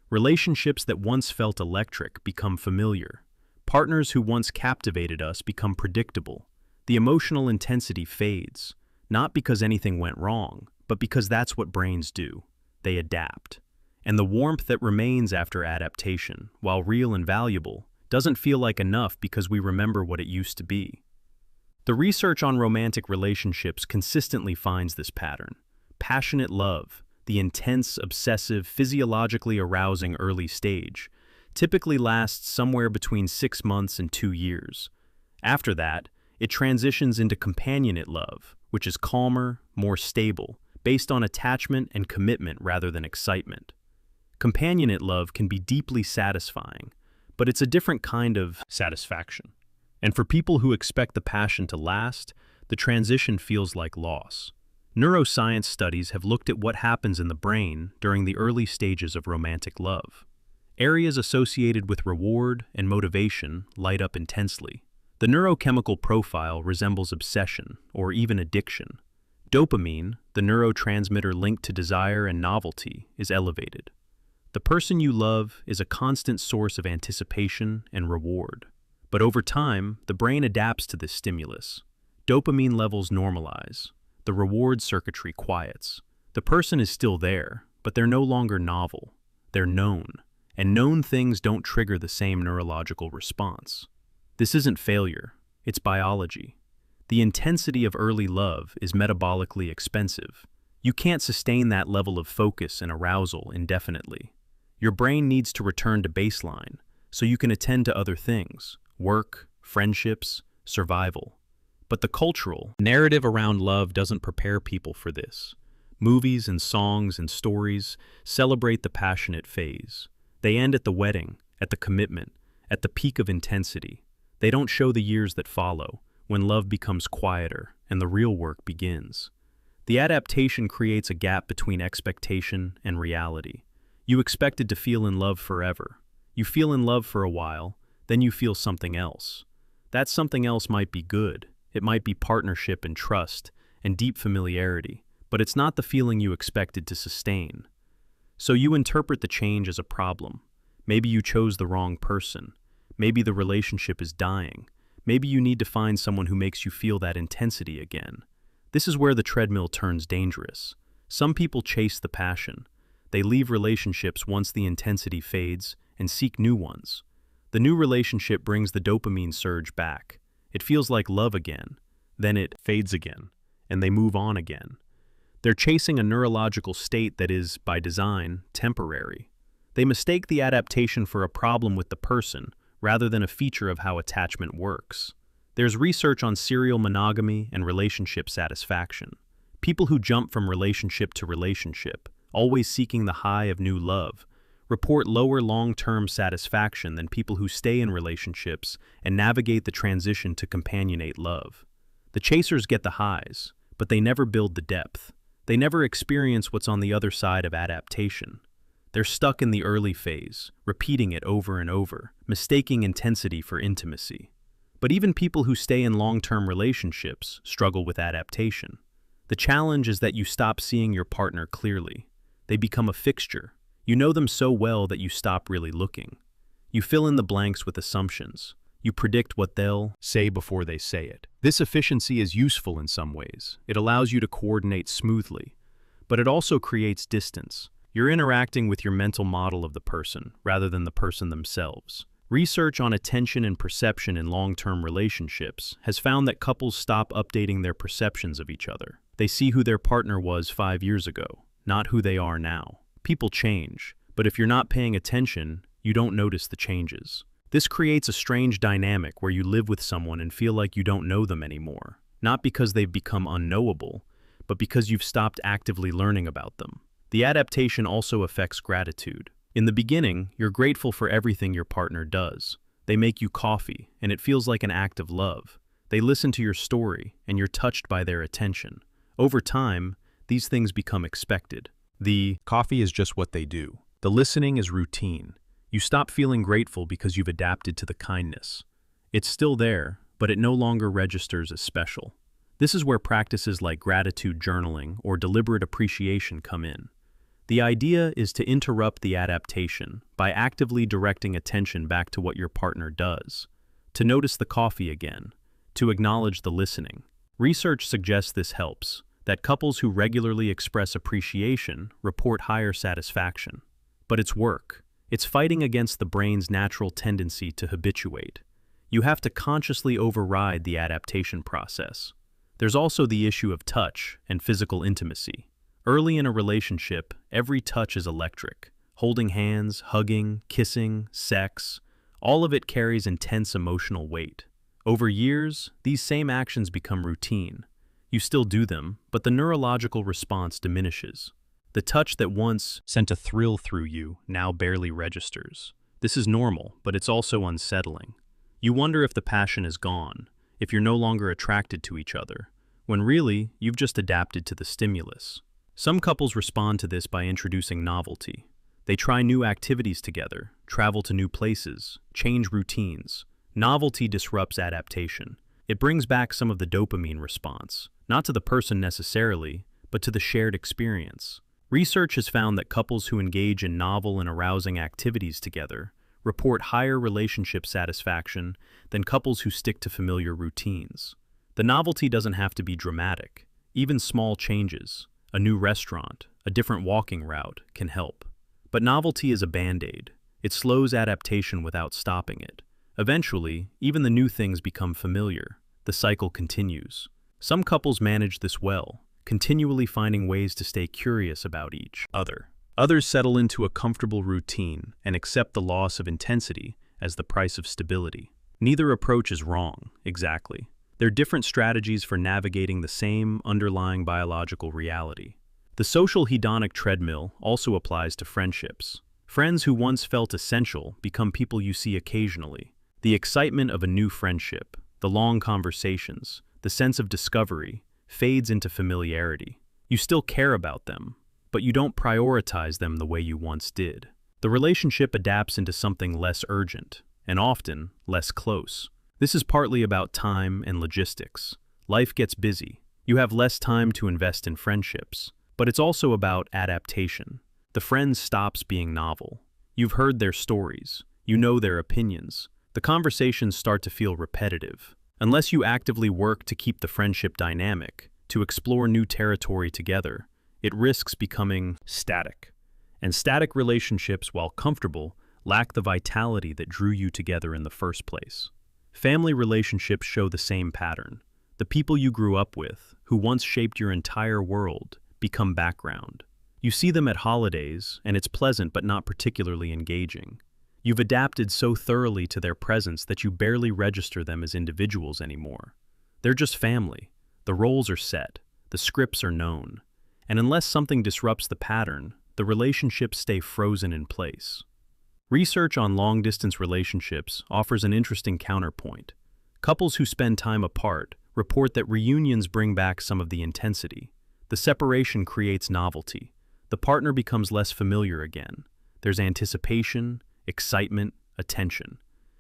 Relationships that once felt electric become familiar. Partners who once captivated us become predictable. The emotional intensity fades, not because anything went wrong, but because that's what brains do. They adapt. And the warmth that remains after adaptation, while real and valuable, doesn't feel like enough because we remember what it used to be. The research on romantic relationships consistently finds this pattern. Passionate love, the intense, obsessive, physiologically arousing early stage, typically lasts somewhere between 6 months and 2 years. After that, it transitions into companionate love, which is calmer, more stable, based on attachment and commitment rather than excitement. Companionate love can be deeply satisfying, but it's a different kind of satisfaction. And for people who expect the passion to last, the transition feels like loss. Neuroscience studies have looked at what happens in the brain during the early stages of romantic love. Areas associated with reward and motivation light up intensely. The neurochemical profile resembles obsession or even addiction. Dopamine, the neurotransmitter linked to desire and novelty, is elevated. The person you love is a constant source of anticipation and reward. But over time, the brain adapts to this stimulus. Dopamine levels normalize. The reward circuitry quiets. The person is still there, but they're no longer novel. They're known. And known things don't trigger the same neurological response. This isn't failure, it's biology. The intensity of early love is metabolically expensive. You can't sustain that level of focus and arousal indefinitely. Your brain needs to return to baseline so you can attend to other things: work, friendships, survival. But the cultural narrative around love doesn't prepare people for this. Movies and songs and stories celebrate the passionate phase. They end at the wedding, at the commitment, at the peak of intensity. They don't show the years that follow, when love becomes quieter and the real work begins. The adaptation creates a gap between expectation and reality. You expected to feel in love forever. You feel in love for a while, then you feel something else. That something else might be good. It might be partnership and trust and deep familiarity, but it's not the feeling you expected to sustain. So you interpret the change as a problem. Maybe you chose the wrong person. Maybe the relationship is dying. Maybe you need to find someone who makes you feel that intensity again. This is where the treadmill turns dangerous. Some people chase the passion. They leave relationships once the intensity fades and seek new ones. The new relationship brings the dopamine surge back. It feels like love again. Then it fades again, and they move on again. They're chasing a neurological state that is, by design, temporary. They mistake the adaptation for a problem with the person rather than a feature of how attachment works. There's research on serial monogamy and relationship satisfaction. People who jump from relationship to relationship, always seeking the high of new love, report lower long-term satisfaction than people who stay in relationships and navigate the transition to companionate love. The chasers get the highs, but they never build the depth. They never experience what's on the other side of adaptation. They're stuck in the early phase, repeating it over and over, mistaking intensity for intimacy. But even people who stay in long-term relationships struggle with adaptation. The challenge is that you stop seeing your partner clearly. They become a fixture. You know them so well that you stop really looking. You fill in the blanks with assumptions. You predict what they'll say before they say it. This efficiency is useful in some ways. It allows you to coordinate smoothly. But it also creates distance. You're interacting with your mental model of the person rather than the person themselves. Research on attention and perception in long-term relationships has found that couples stop updating their perceptions of each other. They see who their partner was 5 years ago, not who they are now. People change, but if you're not paying attention, you don't notice the changes. This creates a strange dynamic where you live with someone and feel like you don't know them anymore, not because they've become unknowable, but because you've stopped actively learning about them. The adaptation also affects gratitude. In the beginning, you're grateful for everything your partner does. They make you coffee, and it feels like an act of love. They listen to your story, and you're touched by their attention. Over time, these things become expected. The coffee is just what they do. The listening is routine. You stop feeling grateful because you've adapted to the kindness. It's still there, but it no longer registers as special. This is where practices like gratitude journaling or deliberate appreciation come in. The idea is to interrupt the adaptation by actively directing attention back to what your partner does, to notice the coffee again, to acknowledge the listening. Research suggests this helps, that couples who regularly express appreciation report higher satisfaction. But it's work. It's fighting against the brain's natural tendency to habituate. You have to consciously override the adaptation process. There's also the issue of touch and physical intimacy. Early in a relationship, every touch is electric. Holding hands, hugging, kissing, sex, all of it carries intense emotional weight. Over years, these same actions become routine. You still do them, but the neurological response diminishes. The touch that once sent a thrill through you now barely registers. This is normal, but it's also unsettling. You wonder if the passion is gone, if you're no longer attracted to each other, when really, you've just adapted to the stimulus. Some couples respond to this by introducing novelty. They try new activities together, travel to new places, change routines. Novelty disrupts adaptation. It brings back some of the dopamine response, not to the person necessarily, but to the shared experience. Research has found that couples who engage in novel and arousing activities together report higher relationship satisfaction than couples who stick to familiar routines. The novelty doesn't have to be dramatic. Even small changes, a new restaurant, a different walking route, can help. But novelty is a band-aid. It slows adaptation without stopping it. Eventually, even the new things become familiar. The cycle continues. Some couples manage this well, continually finding ways to stay curious about each other. Others settle into a comfortable routine and accept the loss of intensity as the price of stability. Neither approach is wrong, exactly. They're different strategies for navigating the same underlying biological reality. The social hedonic treadmill also applies to friendships. Friends who once felt essential become people you see occasionally. The excitement of a new friendship, the long conversations, the sense of discovery, fades into familiarity. You still care about them, but you don't prioritize them the way you once did. The relationship adapts into something less urgent, and often less close. This is partly about time and logistics. Life gets busy. You have less time to invest in friendships, but it's also about adaptation. The friend stops being novel. You've heard their stories. You know their opinions. The conversations start to feel repetitive. Unless you actively work to keep the friendship dynamic, to explore new territory together, it risks becoming static. And static relationships, while comfortable, lack the vitality that drew you together in the first place. Family relationships show the same pattern. The people you grew up with, who once shaped your entire world, become background. You see them at holidays, and it's pleasant but not particularly engaging. You've adapted so thoroughly to their presence that you barely register them as individuals anymore. They're just family. The roles are set. The scripts are known. And unless something disrupts the pattern, the relationships stay frozen in place. Research on long-distance relationships offers an interesting counterpoint. Couples who spend time apart report that reunions bring back some of the intensity. The separation creates novelty. The partner becomes less familiar again. There's anticipation, excitement, attention.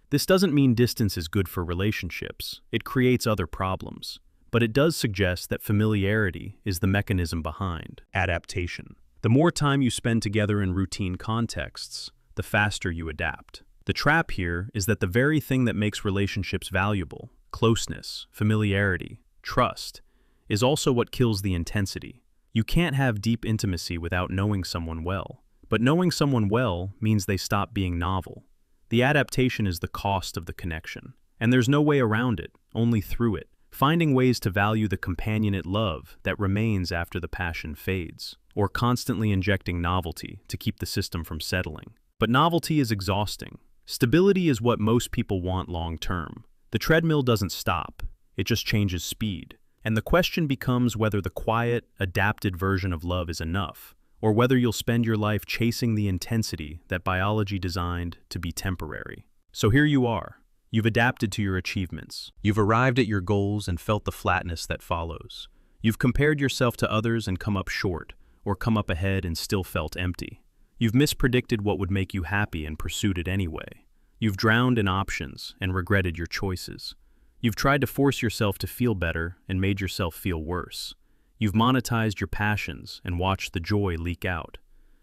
This doesn't mean distance is good for relationships. It creates other problems. But it does suggest that familiarity is the mechanism behind adaptation. The more time you spend together in routine contexts, the faster you adapt. The trap here is that the very thing that makes relationships valuable, closeness, familiarity, trust, is also what kills the intensity. You can't have deep intimacy without knowing someone well, but knowing someone well means they stop being novel. The adaptation is the cost of the connection, and there's no way around it, only through it. Finding ways to value the companionate love that remains after the passion fades, or constantly injecting novelty to keep the system from settling. But novelty is exhausting. Stability is what most people want long term. The treadmill doesn't stop, it just changes speed. And the question becomes whether the quiet, adapted version of love is enough, or whether you'll spend your life chasing the intensity that biology designed to be temporary. So here you are. You've adapted to your achievements. You've arrived at your goals and felt the flatness that follows. You've compared yourself to others and come up short, or come up ahead and still felt empty. You've mispredicted what would make you happy and pursued it anyway. You've drowned in options and regretted your choices. You've tried to force yourself to feel better and made yourself feel worse. You've monetized your passions and watched the joy leak out.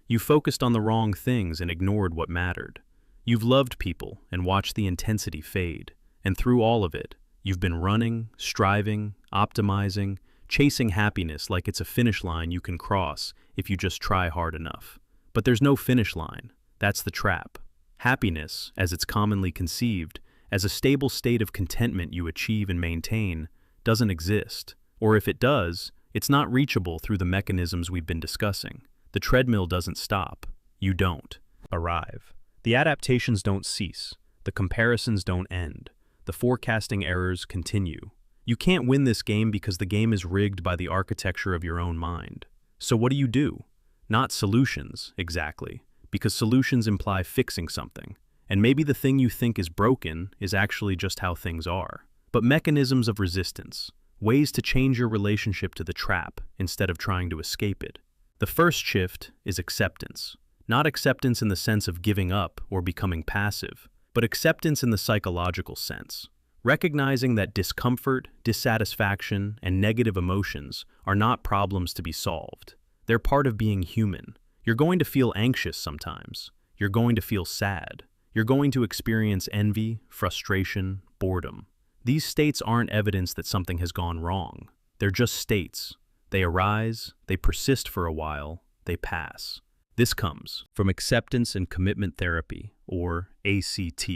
You've focused on the wrong things and ignored what mattered. You've loved people and watched the intensity fade. And through all of it, you've been running, striving, optimizing, chasing happiness like it's a finish line you can cross if you just try hard enough. But there's no finish line. That's the trap. Happiness, as it's commonly conceived, as a stable state of contentment you achieve and maintain, doesn't exist. Or if it does, it's not reachable through the mechanisms we've been discussing. The treadmill doesn't stop. You don't arrive. The adaptations don't cease. The comparisons don't end. The forecasting errors continue. You can't win this game because the game is rigged by the architecture of your own mind. So what do? Not solutions, exactly, because solutions imply fixing something. And maybe the thing you think is broken is actually just how things are. But mechanisms of resistance, ways to change your relationship to the trap instead of trying to escape it. The first shift is acceptance. Not acceptance in the sense of giving up or becoming passive, but acceptance in the psychological sense. Recognizing that discomfort, dissatisfaction, and negative emotions are not problems to be solved. They're part of being human. You're going to feel anxious sometimes. You're going to feel sad. You're going to experience envy, frustration, boredom. These states aren't evidence that something has gone wrong. They're just states. They arise, they persist for a while, they pass. This comes from acceptance and commitment therapy, or ACT,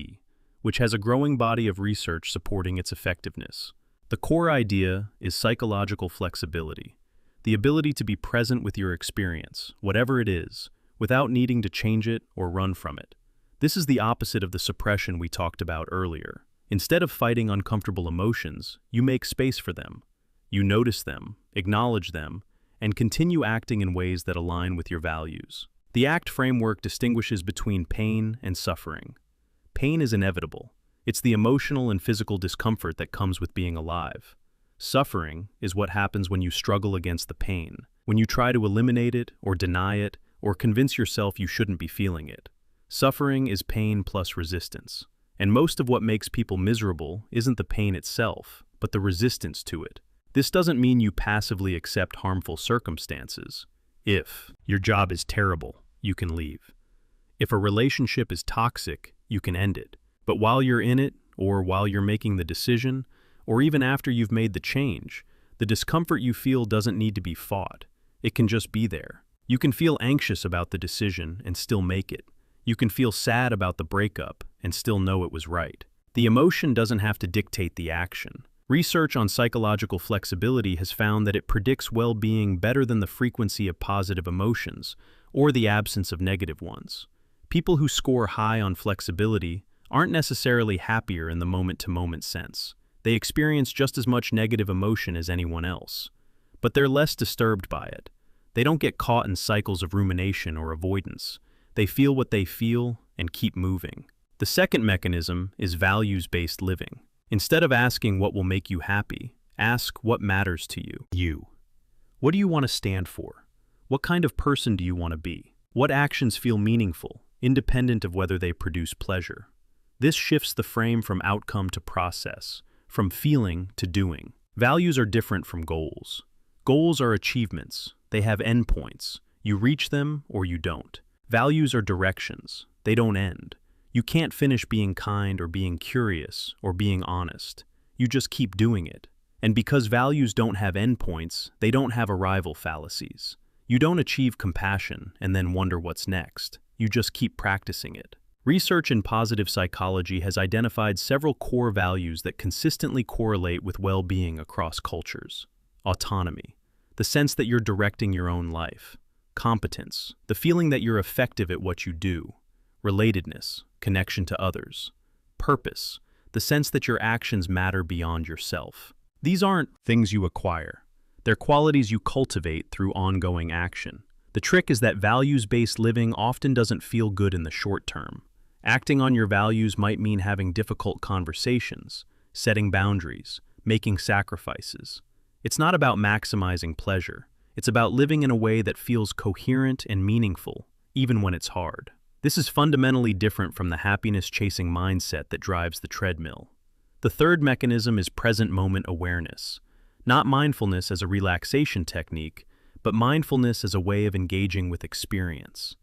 which has a growing body of research supporting its effectiveness. The core idea is psychological flexibility, the ability to be present with your experience, whatever it is, without needing to change it or run from it. This is the opposite of the suppression we talked about earlier. Instead of fighting uncomfortable emotions, you make space for them. You notice them, acknowledge them, and continue acting in ways that align with your values. The ACT framework distinguishes between pain and suffering. Pain is inevitable. It's the emotional and physical discomfort that comes with being alive. Suffering is what happens when you struggle against the pain, when you try to eliminate it or deny it or convince yourself you shouldn't be feeling it. Suffering is pain plus resistance. And most of what makes people miserable isn't the pain itself, but the resistance to it. This doesn't mean you passively accept harmful circumstances. If your job is terrible, you can leave. If a relationship is toxic, you can end it. But while you're in it, or while you're making the decision, or even after you've made the change, the discomfort you feel doesn't need to be fought. It can just be there. You can feel anxious about the decision and still make it. You can feel sad about the breakup and still know it was right. The emotion doesn't have to dictate the action. Research on psychological flexibility has found that it predicts well-being better than the frequency of positive emotions or the absence of negative ones. People who score high on flexibility aren't necessarily happier in the moment-to-moment sense. They experience just as much negative emotion as anyone else. But they're less disturbed by it. They don't get caught in cycles of rumination or avoidance. They feel what they feel and keep moving. The second mechanism is values-based living. Instead of asking what will make you happy, ask what matters to you. What do you want to stand for? What kind of person do you want to be? What actions feel meaningful, independent of whether they produce pleasure? This shifts the frame from outcome to process, from feeling to doing. Values are different from goals. Goals are achievements. They have endpoints. You reach them or you don't. Values are directions. They don't end. You can't finish being kind or being curious or being honest. You just keep doing it. And because values don't have endpoints, they don't have arrival fallacies. You don't achieve compassion and then wonder what's next. You just keep practicing it. Research in positive psychology has identified several core values that consistently correlate with well-being across cultures. Autonomy, the sense that you're directing your own life. Competence, the feeling that you're effective at what you do. relatedness, connection to others, purpose, the sense that your actions matter beyond yourself. These aren't things you acquire. They're qualities you cultivate through ongoing action. The trick is that values-based living often doesn't feel good in the short term. Acting on your values might mean having difficult conversations, setting boundaries, making sacrifices. It's not about maximizing pleasure. It's about living in a way that feels coherent and meaningful, even when it's hard. This is fundamentally different from the happiness-chasing mindset that drives the treadmill. The third mechanism is present moment awareness. Not mindfulness as a relaxation technique, but mindfulness as a way of engaging with experience.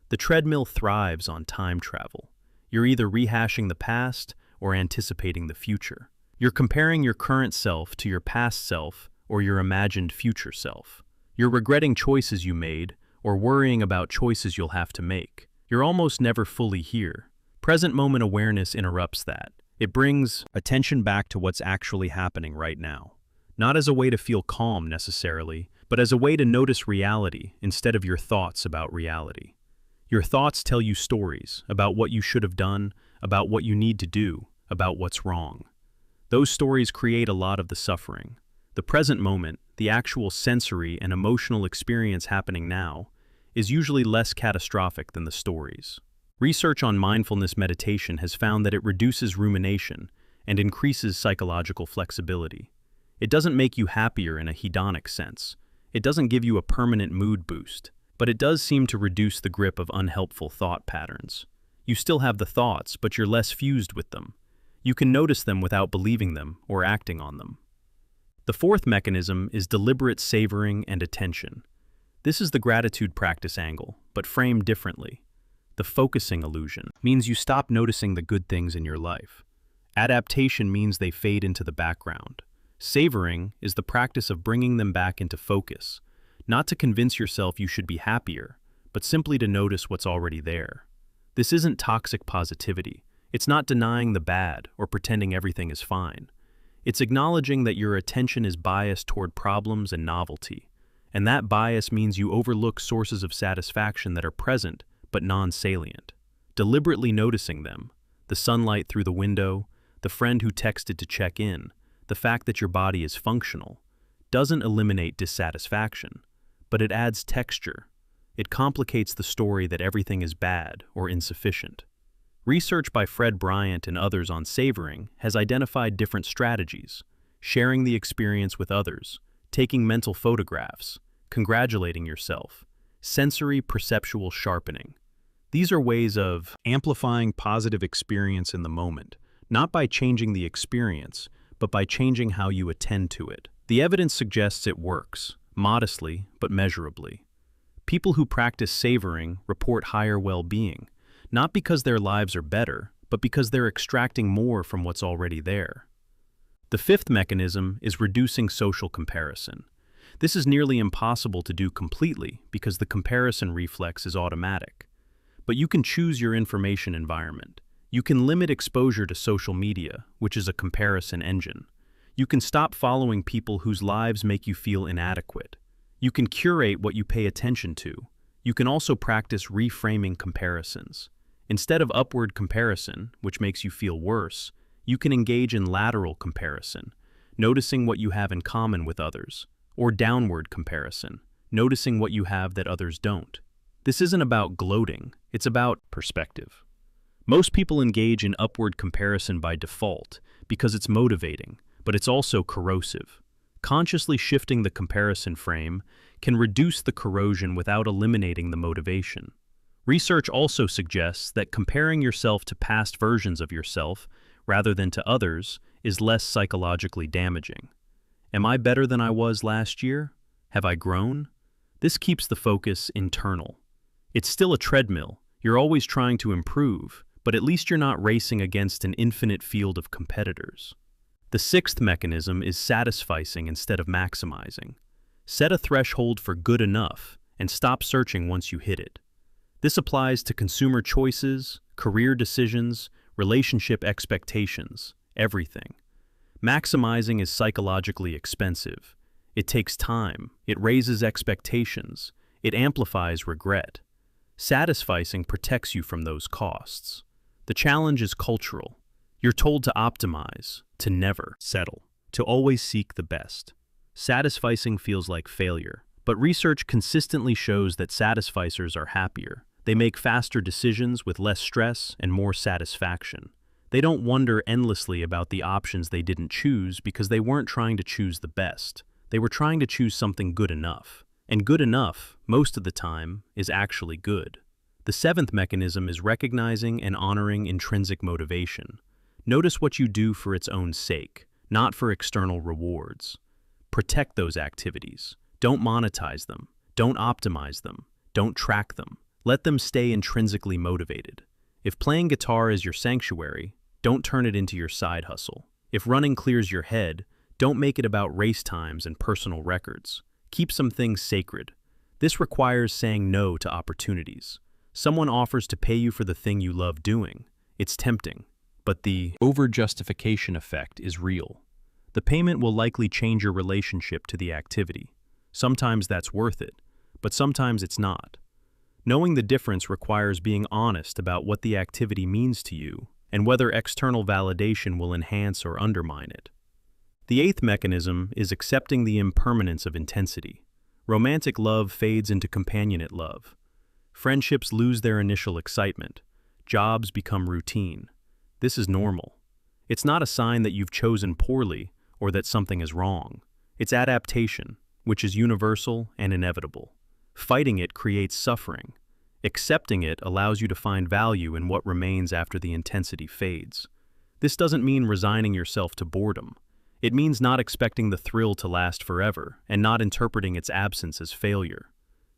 The treadmill thrives on time travel. You're either rehashing the past or anticipating the future. You're comparing your current self to your past self or your imagined future self. You're regretting choices you made or worrying about choices you'll have to make. You're almost never fully here. Present moment awareness interrupts that. It brings attention back to what's actually happening right now. Not as a way to feel calm necessarily, but as a way to notice reality instead of your thoughts about reality. Your thoughts tell you stories about what you should have done, about what you need to do, about what's wrong. Those stories create a lot of the suffering. The present moment, the actual sensory and emotional experience happening now, is usually less catastrophic than the stories. Research on mindfulness meditation has found that it reduces rumination and increases psychological flexibility. It doesn't make you happier in a hedonic sense. It doesn't give you a permanent mood boost, but it does seem to reduce the grip of unhelpful thought patterns. You still have the thoughts, but you're less fused with them. You can notice them without believing them or acting on them. The fourth mechanism is deliberate savoring and attention. This is the gratitude practice angle, but framed differently. The focusing illusion means you stop noticing the good things in your life. Adaptation means they fade into the background. Savoring is the practice of bringing them back into focus, not to convince yourself you should be happier, but simply to notice what's already there. This isn't toxic positivity. It's not denying the bad or pretending everything is fine. It's acknowledging that your attention is biased toward problems and novelty, and that bias means you overlook sources of satisfaction that are present but non-salient. Deliberately noticing them, the sunlight through the window, the friend who texted to check in, the fact that your body is functional, doesn't eliminate dissatisfaction, but it adds texture. It complicates the story that everything is bad or insufficient. Research by Fred Bryant and others on savoring has identified different strategies: sharing the experience with others, taking mental photographs, congratulating yourself, sensory perceptual sharpening. These are ways of amplifying positive experience in the moment, not by changing the experience, but by changing how you attend to it. The evidence suggests it works, modestly but measurably. People who practice savoring report higher well-being, not because their lives are better, but because they're extracting more from what's already there. The fifth mechanism is reducing social comparison. This is nearly impossible to do completely because the comparison reflex is automatic. But you can choose your information environment. You can limit exposure to social media, which is a comparison engine. You can stop following people whose lives make you feel inadequate. You can curate what you pay attention to. You can also practice reframing comparisons. Instead of upward comparison, which makes you feel worse, you can engage in lateral comparison, noticing what you have in common with others, or downward comparison, noticing what you have that others don't. This isn't about gloating, it's about perspective. Most people engage in upward comparison by default because it's motivating, but it's also corrosive. Consciously shifting the comparison frame can reduce the corrosion without eliminating the motivation. Research also suggests that comparing yourself to past versions of yourself, rather than to others, is less psychologically damaging. Am I better than I was last year? Have I grown? This keeps the focus internal. It's still a treadmill. You're always trying to improve, but at least you're not racing against an infinite field of competitors. The sixth mechanism is satisficing instead of maximizing. Set a threshold for good enough and stop searching once you hit it. This applies to consumer choices, career decisions, relationship expectations, everything. Maximizing is psychologically expensive. It takes time, it raises expectations, it amplifies regret. Satisficing protects you from those costs. The challenge is cultural. You're told to optimize, to never settle, to always seek the best. Satisficing feels like failure, but research consistently shows that satisficers are happier. They make faster decisions with less stress and more satisfaction. They don't wonder endlessly about the options they didn't choose because they weren't trying to choose the best. They were trying to choose something good enough. And good enough, most of the time, is actually good. The seventh mechanism is recognizing and honoring intrinsic motivation. Notice what you do for its own sake, not for external rewards. Protect those activities. Don't monetize them. Don't optimize them. Don't track them. Let them stay intrinsically motivated. If playing guitar is your sanctuary, don't turn it into your side hustle. If running clears your head, don't make it about race times and personal records. Keep some things sacred. This requires saying no to opportunities. Someone offers to pay you for the thing you love doing. It's tempting, but the over-justification effect is real. The payment will likely change your relationship to the activity. Sometimes that's worth it, but sometimes it's not. Knowing the difference requires being honest about what the activity means to you and whether external validation will enhance or undermine it. The eighth mechanism is accepting the impermanence of intensity. Romantic love fades into companionate love. Friendships lose their initial excitement. Jobs become routine. This is normal. It's not a sign that you've chosen poorly or that something is wrong. It's adaptation, which is universal and inevitable. Fighting it creates suffering. Accepting it allows you to find value in what remains after the intensity fades. This doesn't mean resigning yourself to boredom. It means not expecting the thrill to last forever and not interpreting its absence as failure.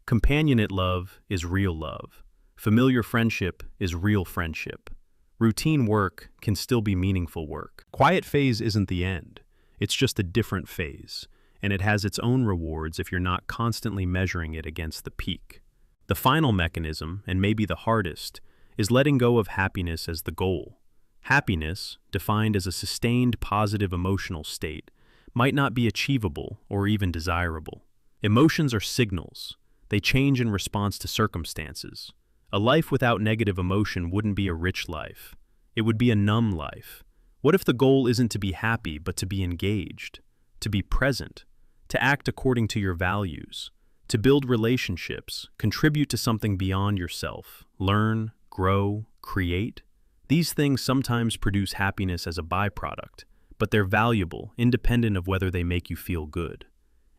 Companionate love is real love. Familiar friendship is real friendship. Routine work can still be meaningful work. Quiet phase isn't the end. It's just a different phase, and it has its own rewards if you're not constantly measuring it against the peak. The final mechanism, and maybe the hardest, is letting go of happiness as the goal. Happiness, defined as a sustained positive emotional state, might not be achievable or even desirable. Emotions are signals. They change in response to circumstances. A life without negative emotion wouldn't be a rich life. It would be a numb life. What if the goal isn't to be happy, but to be engaged, to be present, to act according to your values, to build relationships, contribute to something beyond yourself, learn, grow, create? These things sometimes produce happiness as a byproduct, but they're valuable, independent of whether they make you feel good.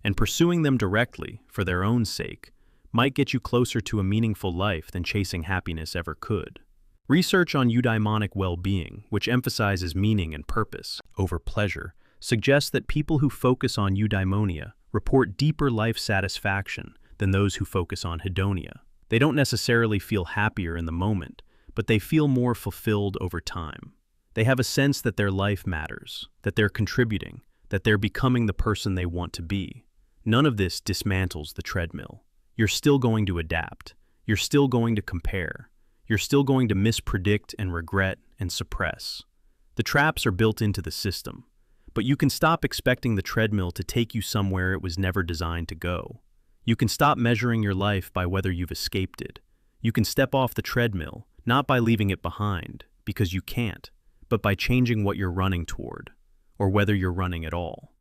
And pursuing them directly, for their own sake, might get you closer to a meaningful life than chasing happiness ever could. Research on eudaimonic well-being, which emphasizes meaning and purpose over pleasure, suggests that people who focus on eudaimonia report deeper life satisfaction than those who focus on hedonia. They don't necessarily feel happier in the moment, but they feel more fulfilled over time. They have a sense that their life matters, that they're contributing, that they're becoming the person they want to be. None of this dismantles the treadmill. You're still going to adapt. You're still going to compare. You're still going to mispredict and regret and suppress. The traps are built into the system, but you can stop expecting the treadmill to take you somewhere it was never designed to go. You can stop measuring your life by whether you've escaped it. You can step off the treadmill, not by leaving it behind, because you can't, but by changing what you're running toward, or whether you're running at all.